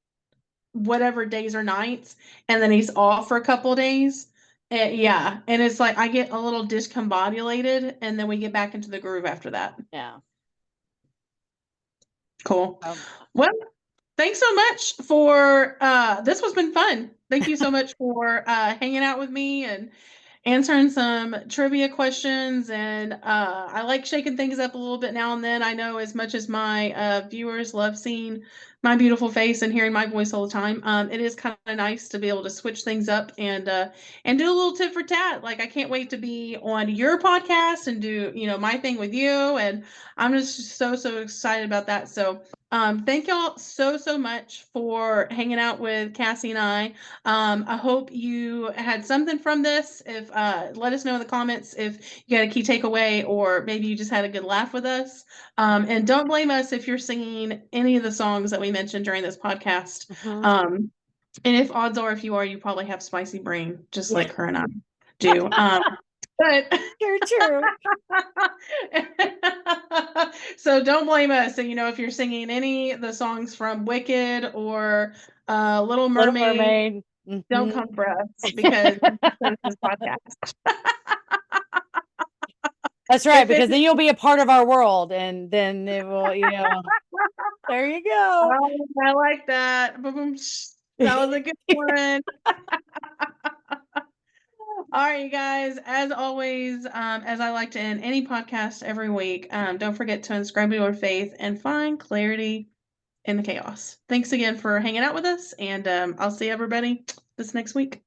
A: whatever days or nights, and then he's off for a couple of days. Yeah, and it's like I get a little discombobulated, and then we get back into the groove after that.
B: Yeah.
A: Cool.
B: Um,
A: Well, thanks so much for this has been fun. Thank you so much for hanging out with me and answering some trivia questions. And I like shaking things up a little bit now and then. I know as much as my viewers love seeing my beautiful face and hearing my voice all the time, it is kind of nice to be able to switch things up and do a little tit for tat. Like I can't wait to be on your podcast and do my thing with you, and I'm just so excited about that. So thank y'all so much for hanging out with Cassie and I. I hope you had something from this. If let us know in the comments if you got a key takeaway, or maybe you just had a good laugh with us. And don't blame us if you're singing any of the songs that we mentioned during this podcast.
B: mhm.
A: And if odds are, if you are, you probably have spicy brain, just
B: Yeah.
A: like her and I do. But
B: True.
A: so don't blame us. And if you're singing any of the songs from Wicked or Little
B: Little
A: Mermaid,
B: Mermaid.
A: Don't come for us because this is podcast.
B: That's right,
A: If
B: because
A: it,
B: then you'll be a part of our world, and then it will, there you go.
A: oh, I like that. Boom, that was a good one. All right, you guys, as always, as I like to end any podcast every week, don't forget to unscramble your faith and find clarity in the chaos. Thanks again for hanging out with us, and I'll see everybody this next week.